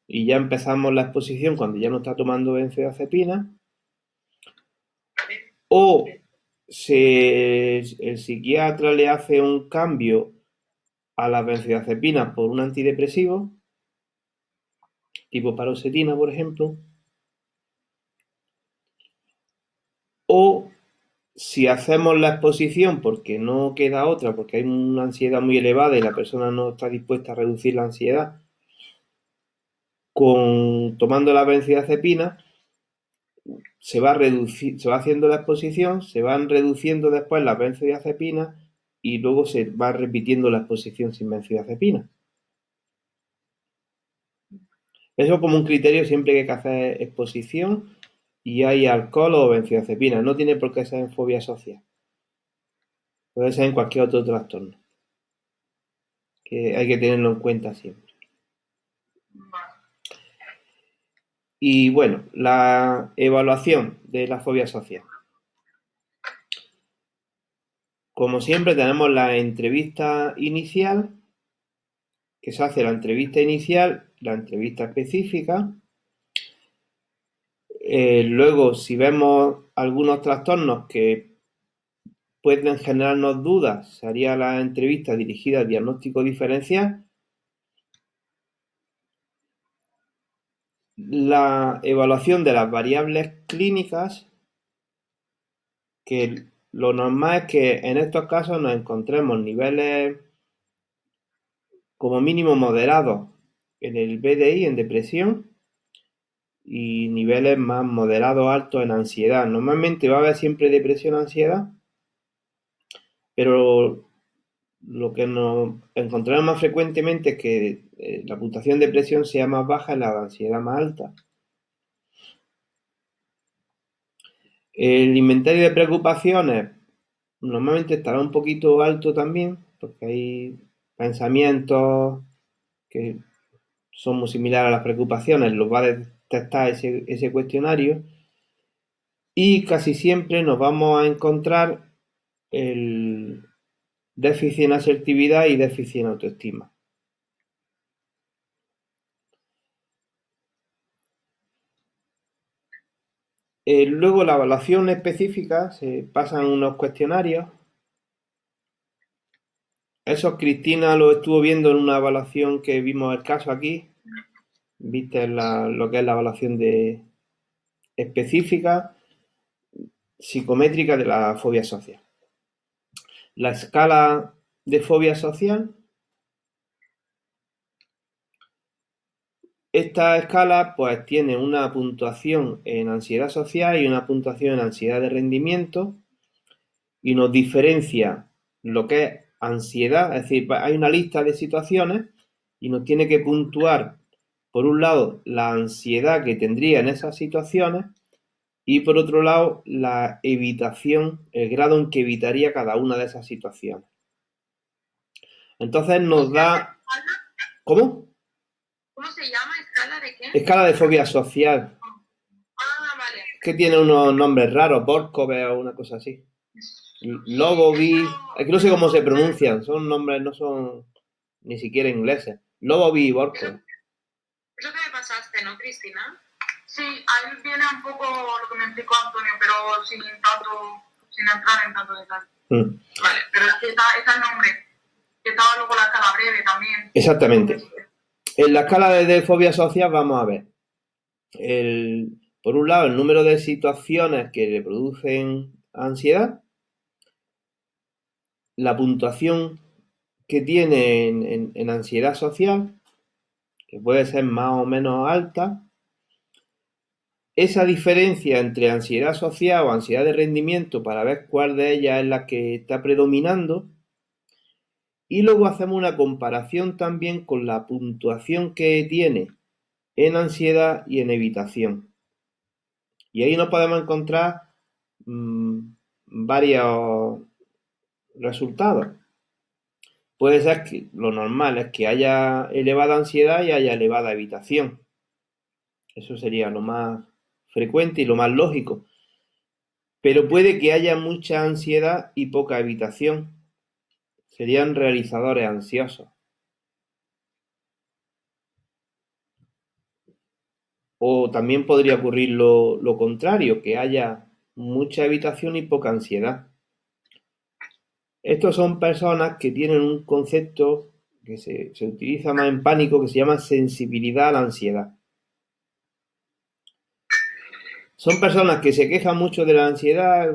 y ya empezamos la exposición cuando ya no está tomando benzodiazepina. O el psiquiatra le hace un cambio a las benzodiazepinas por un antidepresivo, tipo paroxetina, por ejemplo. O si hacemos la exposición porque no queda otra, porque hay una ansiedad muy elevada y la persona no está dispuesta a reducir la ansiedad, tomando la benzodiazepina, se va haciendo la exposición, se van reduciendo después las benzodiazepinas y luego se va repitiendo la exposición sin benzodiazepina. Eso como un criterio siempre que hay que hacer exposición y hay alcohol o benzodiazepina. No tiene por qué ser en fobia social. Puede ser en cualquier otro trastorno, que hay que tenerlo en cuenta siempre. Vale. Y bueno, la evaluación de la fobia social. Como siempre tenemos la entrevista inicial, que se hace la entrevista inicial, la entrevista específica. Luego, si vemos algunos trastornos que pueden generarnos dudas, se haría la entrevista dirigida al diagnóstico diferencial. La evaluación de las variables clínicas, que lo normal es que en estos casos nos encontremos niveles como mínimo moderados en el BDI, en depresión, y niveles más moderados altos en ansiedad. Normalmente va a haber siempre depresión o ansiedad, pero lo que nos encontramos más frecuentemente es que la puntuación de depresión sea más baja y la de ansiedad más alta. El inventario de preocupaciones normalmente estará un poquito alto también, porque hay pensamientos que son muy similares a las preocupaciones, los va a detectar ese cuestionario, y casi siempre nos vamos a encontrar el déficit en asertividad y déficit en autoestima. Luego la evaluación específica, se pasan unos cuestionarios. Eso Cristina lo estuvo viendo en una evaluación que vimos el caso aquí. Viste lo que es la evaluación específica psicométrica de la fobia social. La escala de fobia social. Esta escala pues tiene una puntuación en ansiedad social y una puntuación en ansiedad de rendimiento, y nos diferencia lo que es ansiedad, es decir, hay una lista de situaciones y nos tiene que puntuar, por un lado, la ansiedad que tendría en esas situaciones, y por otro lado, la evitación, el grado en que evitaría cada una de esas situaciones. Entonces nos da... ¿Cómo? ¿Cómo se llama? ¿Escala de qué? Escala de fobia social. Ah, vale. Que tiene unos nombres raros, Borkove o una cosa así. Lobovi, es que no sé cómo se pronuncian, son nombres, no son ni siquiera ingleses. Lobovi y Borkove. Eso que me pasaste, ¿no, Cristina? Sí, ahí viene un poco lo que me explicó Antonio, pero sin entrar en tanto detalle. Vale, pero es que está el nombre, que estaba luego la escala breve también. Exactamente. En la escala de fobia social vamos a ver, por un lado, el número de situaciones que le producen ansiedad, la puntuación que tiene en ansiedad social, que puede ser más o menos alta, esa diferencia entre ansiedad social o ansiedad de rendimiento para ver cuál de ellas es la que está predominando, y luego hacemos una comparación también con la puntuación que tiene en ansiedad y en evitación. Y ahí nos podemos encontrar varios resultados. Puede ser que lo normal es que haya elevada ansiedad y haya elevada evitación. Eso sería lo más frecuente y lo más lógico. Pero puede que haya mucha ansiedad y poca evitación. Serían realizadores ansiosos. O también podría ocurrir lo contrario, que haya mucha evitación y poca ansiedad. Estos son personas que tienen un concepto que se utiliza más en pánico, que se llama sensibilidad a la ansiedad. Son personas que se quejan mucho de la ansiedad,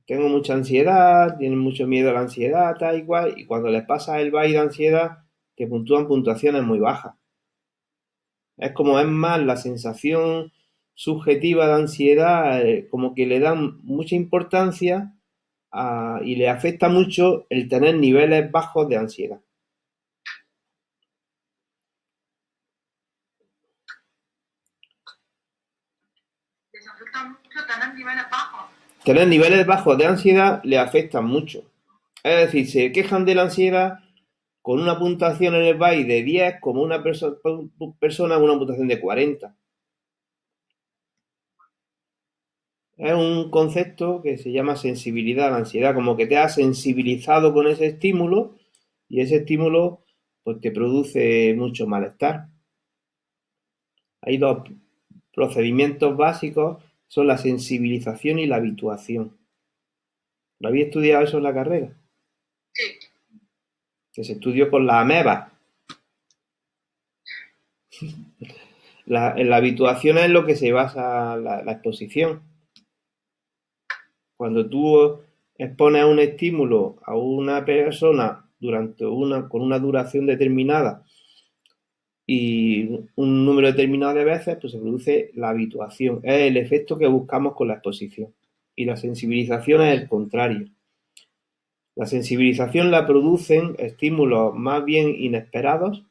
tengo mucha ansiedad, tienen mucho miedo a la ansiedad, tal y cual, y cuando les pasa el baile de ansiedad, te puntúan puntuaciones muy bajas. Es más la sensación subjetiva de ansiedad, como que le dan mucha importancia y le afecta mucho el tener niveles bajos de ansiedad. Les afecta mucho tener niveles bajos. Tener niveles bajos de ansiedad le afectan mucho. Es decir, se quejan de la ansiedad con una puntuación en el BAI de 10, como una persona con una puntuación de 40. Es un concepto que se llama sensibilidad a la ansiedad, como que te has sensibilizado con ese estímulo y ese estímulo pues te produce mucho malestar. Hay dos procedimientos básicos, son la sensibilización y la habituación. ¿Lo habéis estudiado eso en la carrera? Sí, Que se estudió con la ameba. En la habituación es lo que se basa la exposición. Cuando tú expones un estímulo a una persona con una duración determinada y un número determinado de veces, pues se produce la habituación. Es el efecto que buscamos con la exposición. Y la sensibilización es el contrario. La sensibilización la producen estímulos más bien inesperados,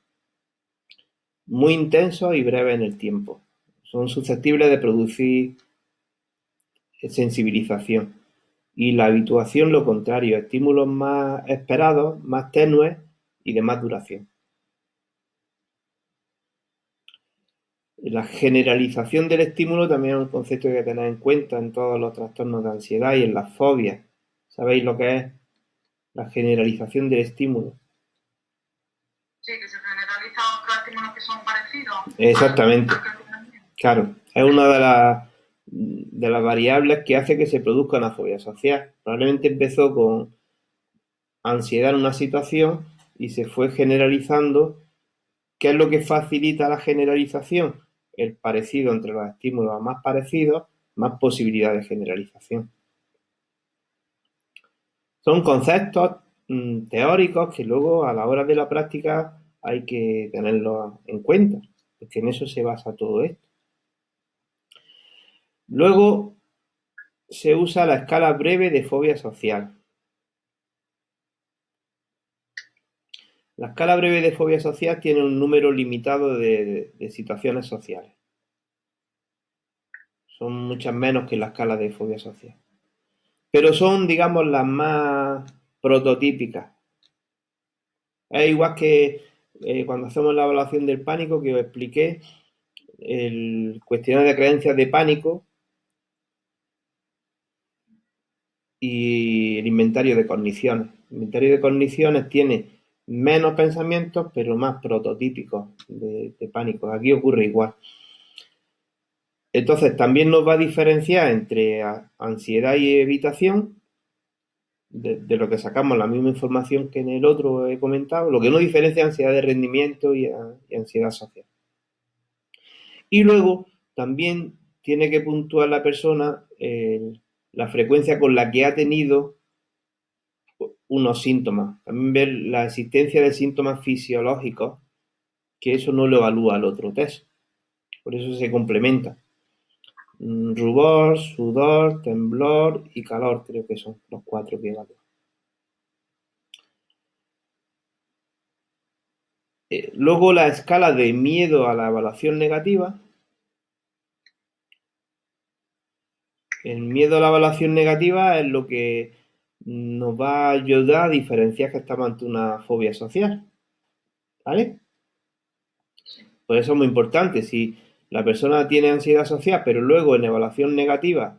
muy intensos y breves en el tiempo. Son susceptibles de producir sensibilización. Y la habituación lo contrario, estímulos más esperados, más tenues y de más duración. La generalización del estímulo también es un concepto que hay que tener en cuenta en todos los trastornos de ansiedad y en las fobias. ¿Sabéis lo que es la generalización del estímulo? sí, que se generalizan otros estímulos que son parecidos Exactamente. al que tienen. Claro, es una de las variables que hace que se produzca una fobia social. Probablemente empezó con ansiedad en una situación y se fue generalizando. ¿Qué es lo que facilita la generalización? El parecido entre los estímulos más parecidos, más posibilidad de generalización. Son conceptos teóricos que luego a la hora de la práctica hay que tenerlos en cuenta, porque en eso se basa todo esto. Luego se usa la escala breve de fobia social. La escala breve de fobia social tiene un número limitado de situaciones sociales. Son muchas menos que la escala de fobia social. Pero son, digamos, las más prototípicas. Es igual que cuando hacemos la evaluación del pánico, que os expliqué, el cuestionario de creencias de pánico y el inventario de cogniciones. El inventario de cogniciones tiene menos pensamientos, pero más prototípicos de pánico. Aquí ocurre igual. Entonces, también nos va a diferenciar entre ansiedad y evitación, de lo que sacamos la misma información que en el otro he comentado, lo que no diferencia ansiedad de rendimiento y ansiedad social. Y luego también tiene que puntuar la persona la frecuencia con la que ha tenido unos síntomas. También ver la existencia de síntomas fisiológicos, que eso no lo evalúa el otro test. Por eso se complementa. Rubor, sudor, temblor y calor, creo que son los 4 que evalúa. Luego la escala de miedo a la evaluación negativa. El miedo a la evaluación negativa es lo que nos va a ayudar a diferenciar que estamos ante una fobia social. ¿Vale? Por eso es muy importante. Si la persona tiene ansiedad social, pero luego en evaluación negativa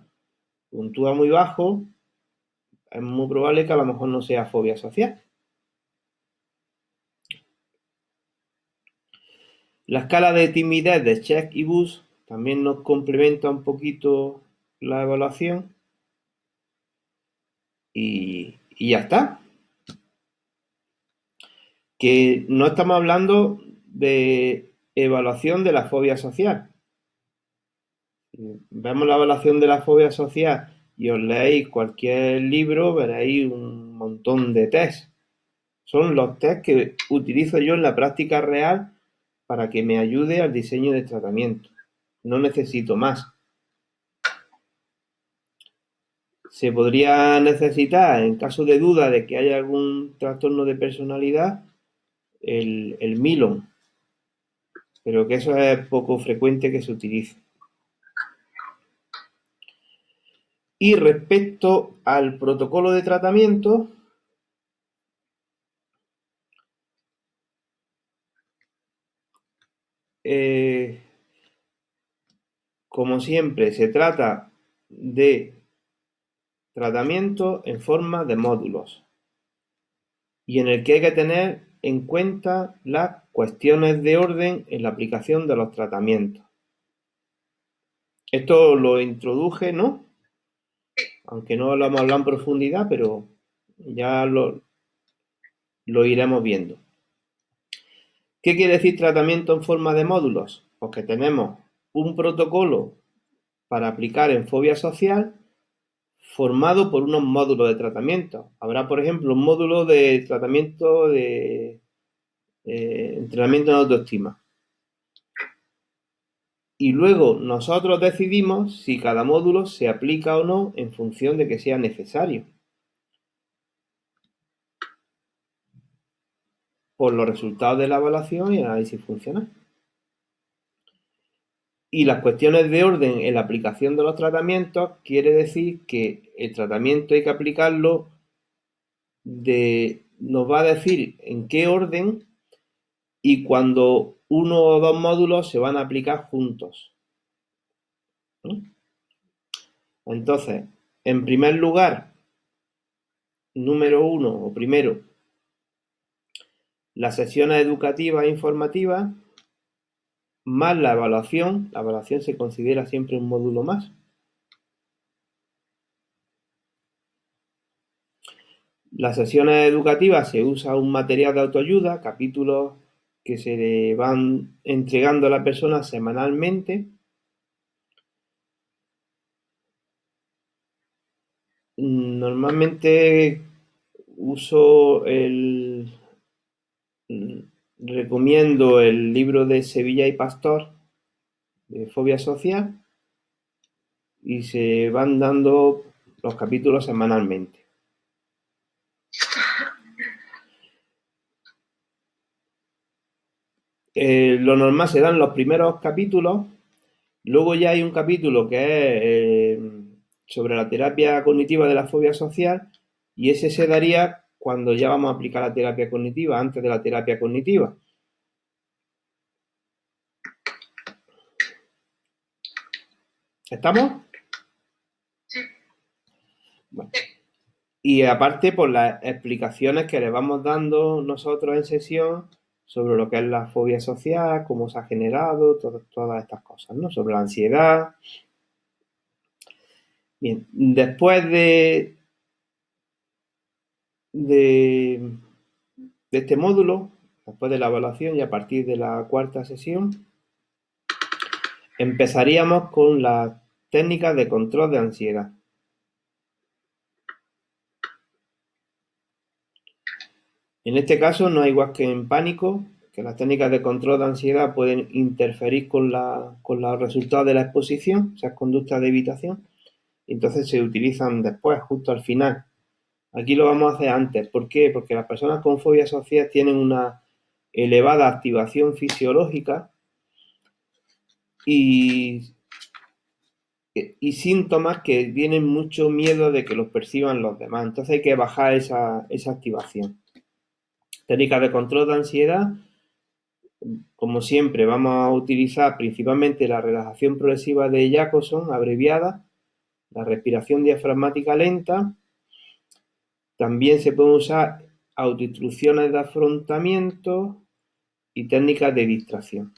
puntúa muy bajo, es muy probable que a lo mejor no sea fobia social. La escala de timidez de Check y Bus también nos complementa un poquito la evaluación y ya está. Que no estamos hablando de evaluación de la fobia social. Vemos la evaluación de la fobia social y os leéis cualquier libro, veréis un montón de test. Son los test que utilizo yo en la práctica real para que me ayude al diseño de tratamiento. No necesito más. Se podría necesitar, en caso de duda de que haya algún trastorno de personalidad, el Milon, pero que eso es poco frecuente que se utilice. Y respecto al protocolo de tratamiento, como siempre, se trata de tratamiento en forma de módulos y en el que hay que tener en cuenta las cuestiones de orden en la aplicación de los tratamientos. Esto lo introduje, ¿no? Aunque no lo hemos hablado en profundidad, pero ya lo iremos viendo. ¿Qué quiere decir tratamiento en forma de módulos? Pues que tenemos un protocolo para aplicar en fobia social formado por unos módulos de tratamiento. Habrá, por ejemplo, un módulo de tratamiento de entrenamiento en autoestima. Y luego nosotros decidimos si cada módulo se aplica o no en función de que sea necesario, por los resultados de la evaluación y análisis funcional. Y las cuestiones de orden en la aplicación de los tratamientos quiere decir que el tratamiento hay que aplicarlo nos va a decir en qué orden y cuando uno o dos módulos se van a aplicar juntos. Entonces, en primer lugar, número 1 o primero, las sesiones educativas e informativas más la evaluación. La evaluación se considera siempre un módulo más. Las sesiones educativas se usa un material de autoayuda, capítulos que se le van entregando a la persona semanalmente. Normalmente recomiendo el libro de Sevilla y Pastor de Fobia Social y se van dando los capítulos semanalmente. Lo normal se dan los primeros capítulos, luego ya hay un capítulo que es sobre la terapia cognitiva de la fobia social y ese se daría cuando ya vamos a aplicar la terapia cognitiva, antes de la terapia cognitiva. ¿Estamos? Sí. Bueno. Y aparte por las explicaciones que le vamos dando nosotros en sesión sobre lo que es la fobia social, cómo se ha generado, todas estas cosas, ¿no? Sobre la ansiedad. Bien, después de este módulo, después de la evaluación y a partir de la cuarta sesión, empezaríamos con las técnicas de control de ansiedad. En este caso, no es igual que en pánico, que las técnicas de control de ansiedad pueden interferir con los resultados de la exposición, esas conductas de evitación, y entonces se utilizan después, justo al final. Aquí lo vamos a hacer antes. ¿Por qué? Porque las personas con fobia social tienen una elevada activación fisiológica y síntomas que tienen mucho miedo de que los perciban los demás. Entonces hay que bajar esa activación. Técnicas de control de ansiedad. Como siempre, vamos a utilizar principalmente la relajación progresiva de Jacobson, abreviada, la respiración diafragmática lenta. También se pueden usar autoinstrucciones de afrontamiento y técnicas de distracción.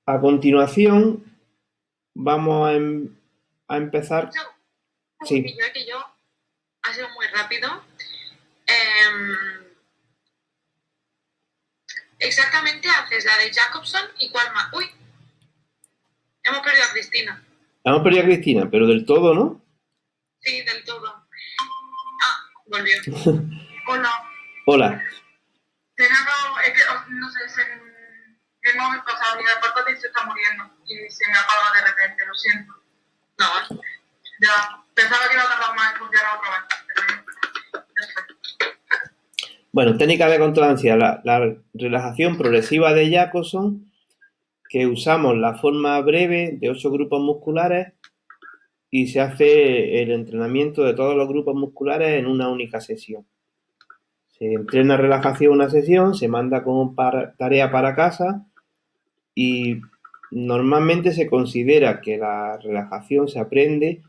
A continuación, vamos a empezar. Sí. Que yo ha sido muy rápido. Exactamente haces la de Jacobson y cuál más. Uy, hemos perdido a Cristina. Hemos perdido a Cristina, pero del todo, ¿no? Sí, del todo. Ah, volvió. Hola. Hola. Tenado, es que no sé, el móvil, o sea, mi portátil se está muriendo y se me apaga de repente, lo siento. No, ya, pensaba que iba a tardar más en funcionar otra vez, pero ya sé. Bueno, técnica de control de ansiedad, la relajación progresiva de Jacobson, que usamos la forma breve de 8 grupos musculares y se hace el entrenamiento de todos los grupos musculares en una única sesión. Se entrena relajación una sesión, se manda como tarea para casa y Normalmente se considera que la relajación se aprende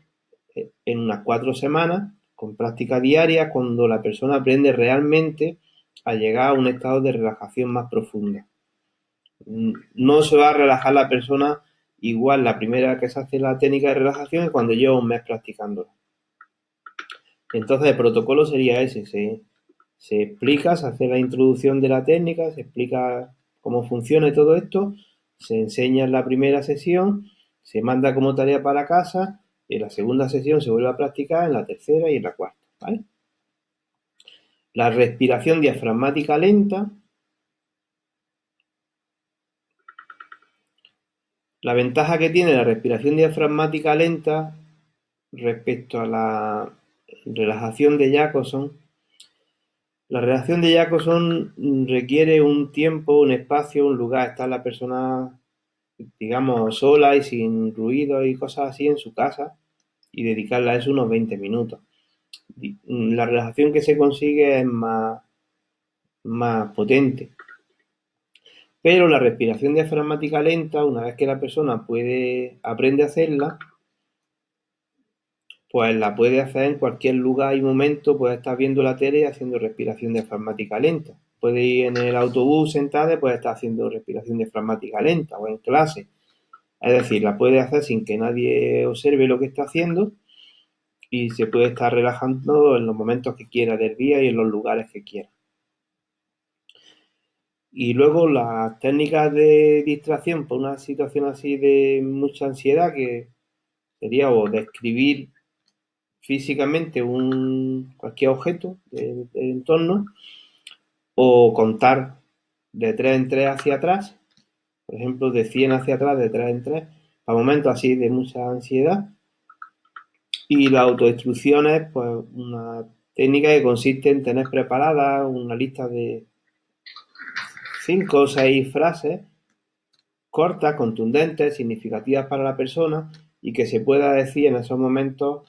en unas 4 semanas, con práctica diaria, cuando la persona aprende realmente a llegar a un estado de relajación más profunda. No se va a relajar la persona igual la primera que se hace la técnica de relajación que cuando lleva un mes practicándola. Entonces el protocolo sería ese, se explica, se hace la introducción de la técnica, se explica cómo funciona todo esto, se enseña en la primera sesión, se manda como tarea para casa, en la segunda sesión se vuelve a practicar, en la tercera y en la cuarta, ¿vale? La respiración diafragmática lenta. La ventaja que tiene la respiración diafragmática lenta respecto a la relajación de Jacobson. La relajación de Jacobson requiere un tiempo, un espacio, un lugar. Está la persona, digamos, sola y sin ruido y cosas así en su casa y dedicarle a eso unos 20 minutos. La relajación que se consigue es más potente. Pero la respiración diafragmática lenta, una vez que la persona aprende a hacerla, pues la puede hacer en cualquier lugar y momento, puede estar viendo la tele y haciendo respiración diafragmática lenta. Puede ir en el autobús sentada y puede estar haciendo respiración diafragmática lenta o en clase. Es decir, la puede hacer sin que nadie observe lo que está haciendo y se puede estar relajando en los momentos que quiera del día y en los lugares que quiera. Y luego las técnicas de distracción por una situación así de mucha ansiedad, que sería o describir físicamente cualquier objeto del entorno o contar de 3 en 3 hacia atrás, por ejemplo, de 100 hacia atrás, de 3 en 3, para momentos así de mucha ansiedad. Y la autodestrucción es pues una técnica que consiste en tener preparada una lista de 5 o 6 frases cortas, contundentes, significativas para la persona y que se pueda decir en esos momentos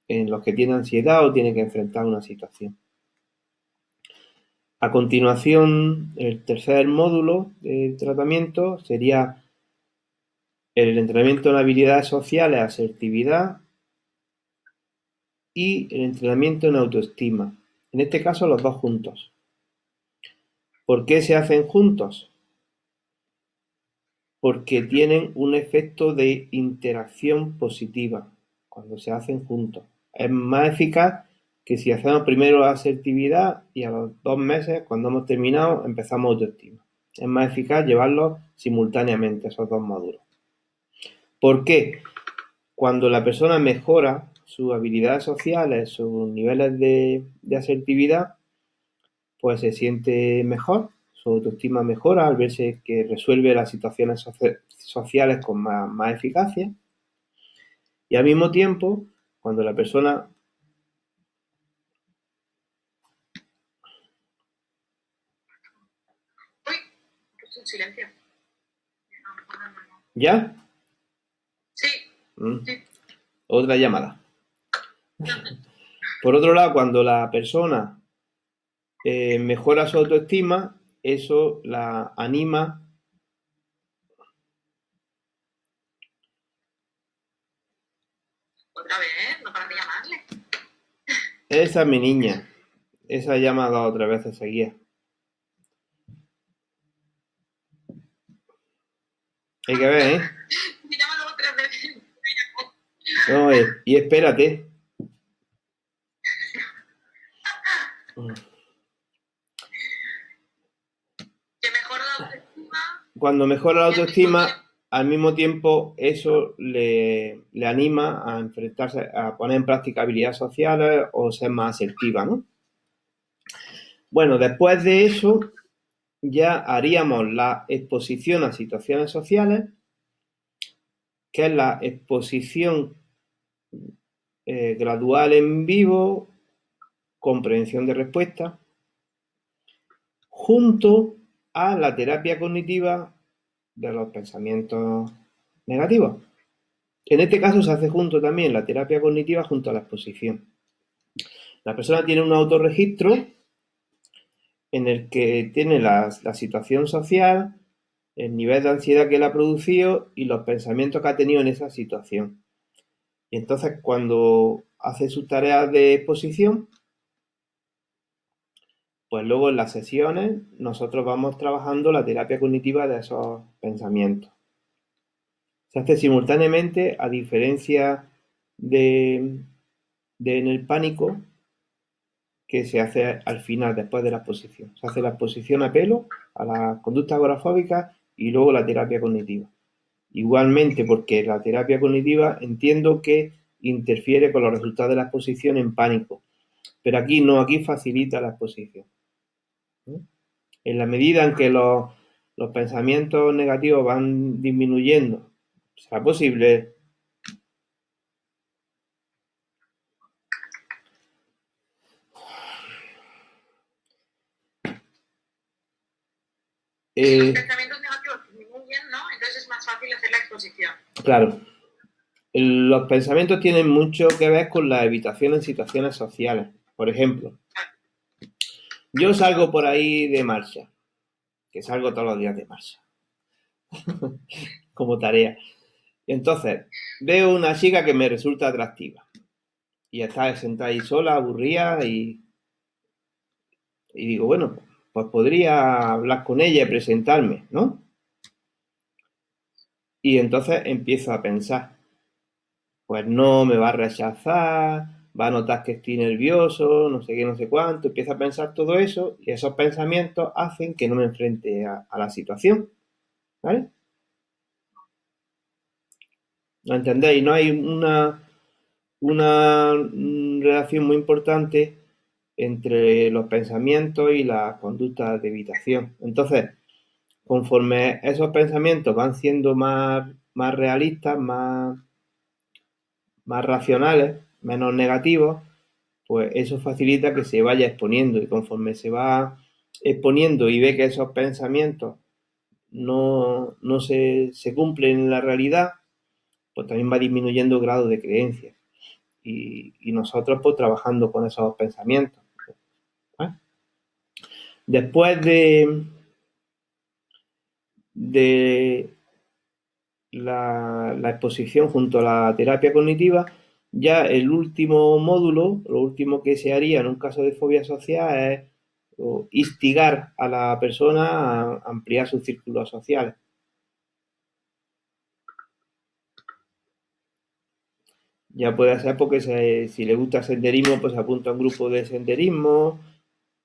en los que tiene ansiedad o tiene que enfrentar una situación. A continuación, el tercer módulo de tratamiento sería el entrenamiento en habilidades sociales, asertividad y el entrenamiento en autoestima. En este caso, los dos juntos. ¿Por qué se hacen juntos? Porque tienen un efecto de interacción positiva cuando se hacen juntos. Es más eficaz que si hacemos primero la asertividad y a los 2 meses, cuando hemos terminado, empezamos autoestima. Es más eficaz llevarlos simultáneamente, esos dos módulos. ¿Por qué? Cuando la persona mejora sus habilidades sociales, sus niveles de asertividad, pues se siente mejor, su autoestima mejora al verse que resuelve las situaciones sociales con más eficacia. Y al mismo tiempo, cuando la persona... Uy, puse en silencio. ¿Ya? Sí. Sí. Otra llamada. Por otro lado, cuando la persona mejora su autoestima, eso la anima. Otra vez, no para de llamarle. Esa es mi niña. Esa llama 2 o 3 veces seguidas. Hay que ver, ¿eh? Me llama 2 o 3 veces. No, y espérate. Que mejora la autoestima. Cuando mejora la autoestima, al mismo tiempo eso le anima a enfrentarse, a poner en práctica habilidades sociales o ser más asertiva, ¿no? Bueno, después de eso ya haríamos la exposición a situaciones sociales, que es la exposición gradual en vivo, comprensión de respuesta, junto a la terapia cognitiva de los pensamientos negativos. En este caso se hace junto también la terapia cognitiva junto a la exposición. La persona tiene un autorregistro en el que tiene la situación social, el nivel de ansiedad que le ha producido y los pensamientos que ha tenido en esa situación. Y entonces cuando hace sus tareas de exposición, pues luego en las sesiones nosotros vamos trabajando la terapia cognitiva de esos pensamientos. Se hace simultáneamente, a diferencia de en el pánico, que se hace al final, después de la exposición. Se hace la exposición a pelo, a la conducta agorafóbica y luego la terapia cognitiva. Igualmente, porque la terapia cognitiva entiendo que interfiere con los resultados de la exposición en pánico, pero aquí no, aquí facilita la exposición. En la medida en que los pensamientos negativos van disminuyendo, será posible. Si los pensamientos negativos disminuyen, ¿no? Entonces es más fácil hacer la exposición. Claro. Los pensamientos tienen mucho que ver con la evitación en situaciones sociales. Por ejemplo, yo salgo por ahí de marcha, que salgo todos los días de marcha, como tarea. Entonces, veo una chica que me resulta atractiva y está sentada ahí sola, aburrida y digo, bueno, pues podría hablar con ella y presentarme, ¿no? Y entonces empiezo a pensar, pues no me va a rechazar, va a notar que estoy nervioso, no sé qué, no sé cuánto, empiezo a pensar todo eso y esos pensamientos hacen que no me enfrente a la situación, ¿vale? ¿Lo entendéis? No hay una relación muy importante entre los pensamientos y las conductas de evitación. Entonces, conforme esos pensamientos van siendo más realistas, más racionales, menos negativos, pues eso facilita que se vaya exponiendo y conforme se va exponiendo y ve que esos pensamientos no se cumplen en la realidad, pues también va disminuyendo el grado de creencia y nosotros pues trabajando con esos pensamientos. ¿Vale? Después de la exposición junto a la terapia cognitiva, ya el último módulo, lo último que se haría en un caso de fobia social es instigar a la persona a ampliar sus círculos sociales. Ya puede ser porque si le gusta el senderismo, pues apunta a un grupo de senderismo,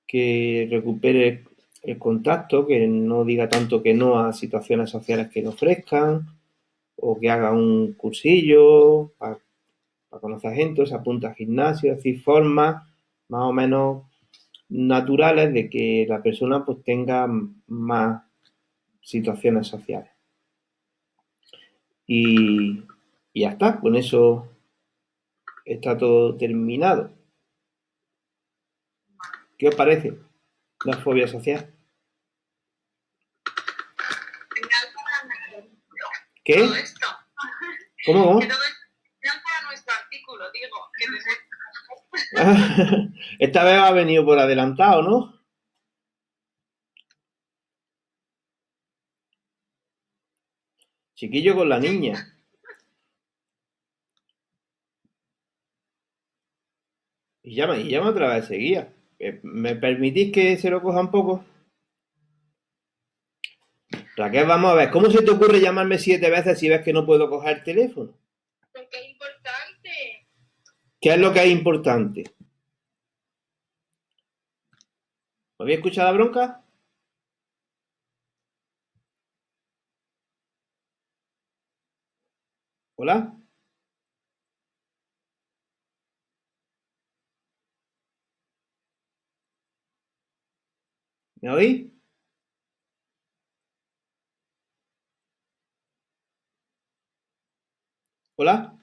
que recupere el contacto, que no diga tanto que no a situaciones sociales que le ofrezcan, o que haga un cursillo para conocer gente, se apunta a gimnasio, es decir, formas más o menos naturales de que la persona pues tenga más situaciones sociales. Y ya está, con eso está todo terminado. ¿Qué os parece la fobia social? ¿Qué? Todo esto. ¿Cómo? Que todo esto es para nuestro artículo, digo. Esta vez ha venido por adelantado, ¿no? Chiquillo con la niña. Y llama otra vez seguía. ¿Me permitís que se lo coja un poco? Raquel, vamos a ver, ¿cómo se te ocurre llamarme 7 veces si ves que no puedo coger el teléfono? Porque es importante. ¿Qué es lo que es importante? ¿Me habéis escuchado la bronca? ¿Hola? ¿Me oís? ¿Hola?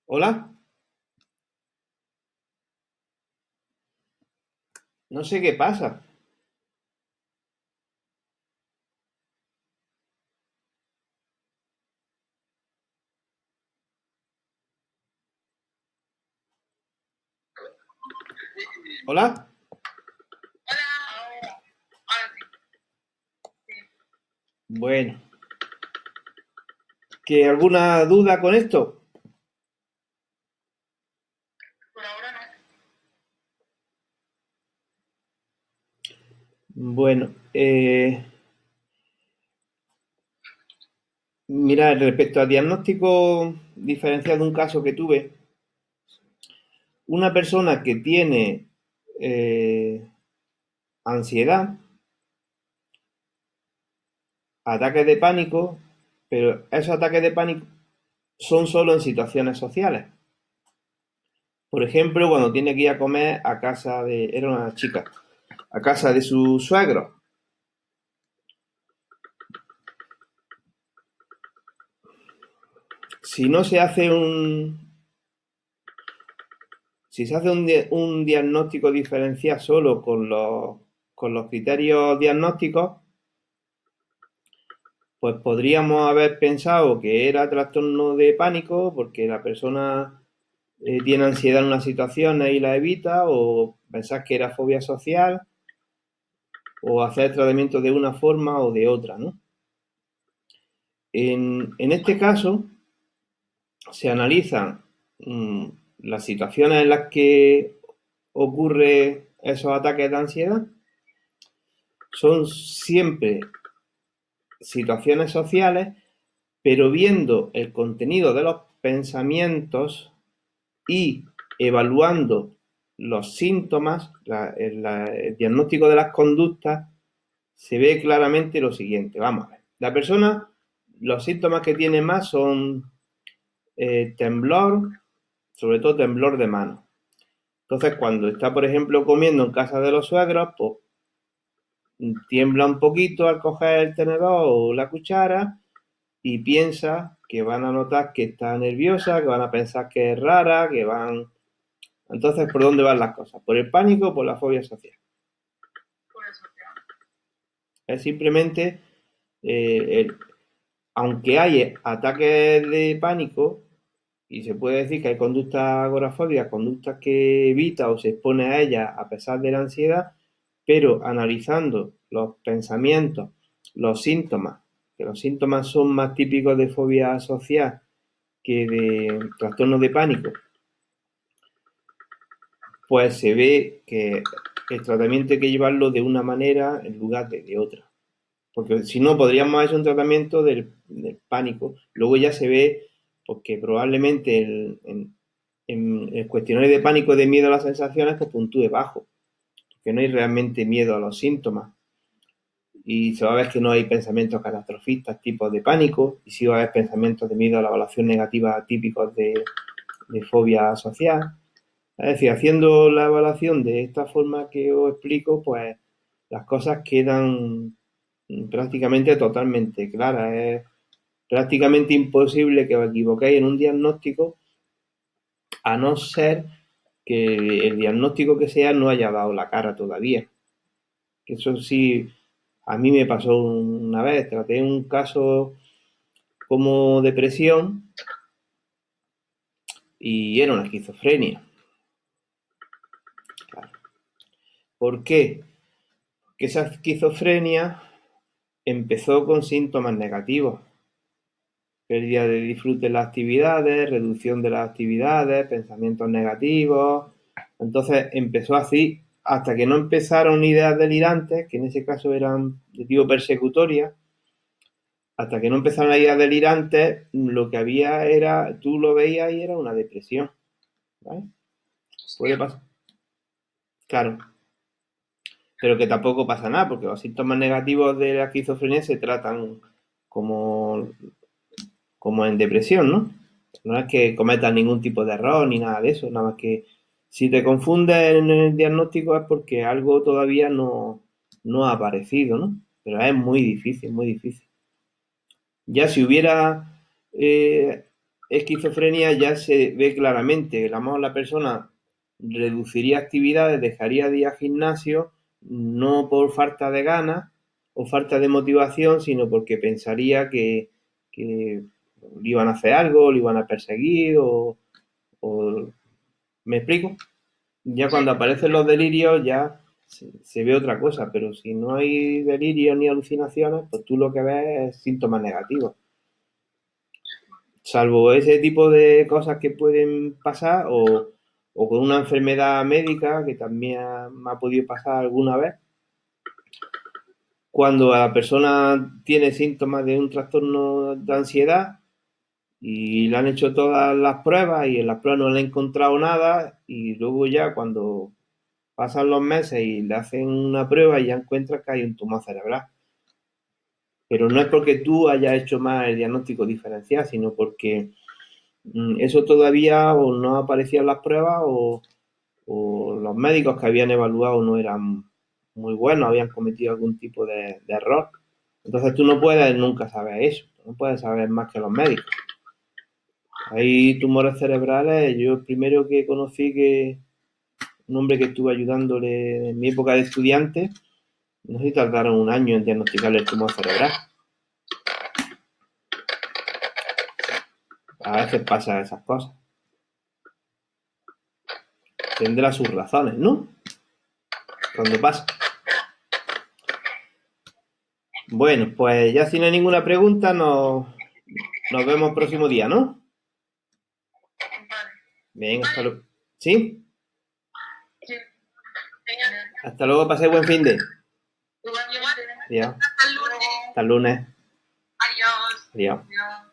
¿Hola? No sé qué pasa. ¿Hola? Hola, ahora sí. Bueno, ¿que alguna duda con esto? Por ahora no. Bueno, mira, respecto al diagnóstico diferencial de un caso que tuve, una persona que tiene ansiedad, ataques de pánico, pero esos ataques de pánico son solo en situaciones sociales. Por ejemplo, cuando tiene que ir a comer a casa era una chica, a casa de su suegro. Si no se hace si se hace un diagnóstico diferencial solo con los criterios diagnósticos, pues podríamos haber pensado que era trastorno de pánico porque la persona tiene ansiedad en una situación y la evita, o pensar que era fobia social, o hacer tratamiento de una forma o de otra, ¿no? En este caso, se analizan las situaciones en las que ocurre esos ataques de ansiedad. Son siempre situaciones sociales, pero viendo el contenido de los pensamientos y evaluando los síntomas, el diagnóstico de las conductas, se ve claramente lo siguiente. Vamos a ver. La persona, los síntomas que tiene más son temblor, sobre todo temblor de mano. Entonces, cuando está, por ejemplo, comiendo en casa de los suegros, pues tiembla un poquito al coger el tenedor o la cuchara y piensa que van a notar que está nerviosa, que van a pensar que es rara, que van... Entonces, ¿por dónde van las cosas? ¿Por el pánico o por la fobia social? Por eso, ya. Es simplemente, aunque hay ataques de pánico, y se puede decir que hay conductas agorafóbicas, conductas que evita o se expone a ellas a pesar de la ansiedad, pero analizando los pensamientos, los síntomas, que los síntomas son más típicos de fobia social que de trastornos de pánico, pues se ve que el tratamiento hay que llevarlo de una manera en lugar de otra. Porque si no, podríamos hacer un tratamiento del pánico. Luego ya se ve porque probablemente en el cuestionario de pánico de miedo a las sensaciones pues puntúe bajo, que no hay realmente miedo a los síntomas. Y se va a ver que no hay pensamientos catastrofistas tipos de pánico, y sí va a haber pensamientos de miedo a la evaluación negativa típicos de fobia social. Es decir, haciendo la evaluación de esta forma que os explico, pues las cosas quedan prácticamente totalmente claras. Es prácticamente imposible que os equivoquéis en un diagnóstico, a no ser que el diagnóstico que sea no haya dado la cara todavía. Que eso sí, a mí me pasó una vez, traté un caso como depresión y era una esquizofrenia. Claro. ¿Por qué? Porque esa esquizofrenia empezó con síntomas negativos. Pérdida de disfrute en las actividades, reducción de las actividades, pensamientos negativos. Entonces empezó así hasta que no empezaron ideas delirantes, que en ese caso eran de tipo persecutoria. Hasta que no empezaron las ideas delirantes, lo que había era, tú lo veías y era una depresión. ¿Vale? Puede Hostia. pasar. Claro, pero que tampoco pasa nada, porque los síntomas negativos de la esquizofrenia se tratan como, como en depresión, ¿no? No es que cometas ningún tipo de error ni nada de eso, nada más que si te confundes en el diagnóstico es porque algo todavía no ha aparecido, ¿no? Pero es muy difícil, muy difícil. Ya si hubiera esquizofrenia, ya se ve claramente que a lo mejor la persona reduciría actividades, dejaría de ir al gimnasio, no por falta de ganas o falta de motivación, sino porque pensaría que le iban a hacer algo, le iban a perseguir o ¿me explico? Ya cuando aparecen los delirios ya se ve otra cosa, pero si no hay delirios ni alucinaciones, pues tú lo que ves es síntomas negativos. Salvo ese tipo de cosas que pueden pasar o con una enfermedad médica que también me ha podido pasar alguna vez, cuando la persona tiene síntomas de un trastorno de ansiedad y le han hecho todas las pruebas y en las pruebas no le han encontrado nada y luego ya cuando pasan los meses y le hacen una prueba y ya encuentras que hay un tumor cerebral. Pero no es porque tú hayas hecho más el diagnóstico diferencial, sino porque eso todavía o no aparecía en las pruebas o los médicos que habían evaluado no eran muy buenos, habían cometido algún tipo de error. Entonces tú no puedes nunca saber eso, no puedes saber más que los médicos. Hay tumores cerebrales, yo el primero que conocí que un hombre que estuve ayudándole en mi época de estudiante, no sé si tardaron un año en diagnosticarle el tumor cerebral. A veces pasa esas cosas. Tendrá sus razones, ¿no? Cuando pasa. Bueno, pues ya si no hay ninguna pregunta, nos vemos el próximo día, ¿no? Vale. Venga, hasta luego. ¿Sí? Sí. Hasta luego, pasé buen fin de. Igualmente. Adiós. Hasta el lunes. Hasta el lunes. Adiós. Adiós. Adiós.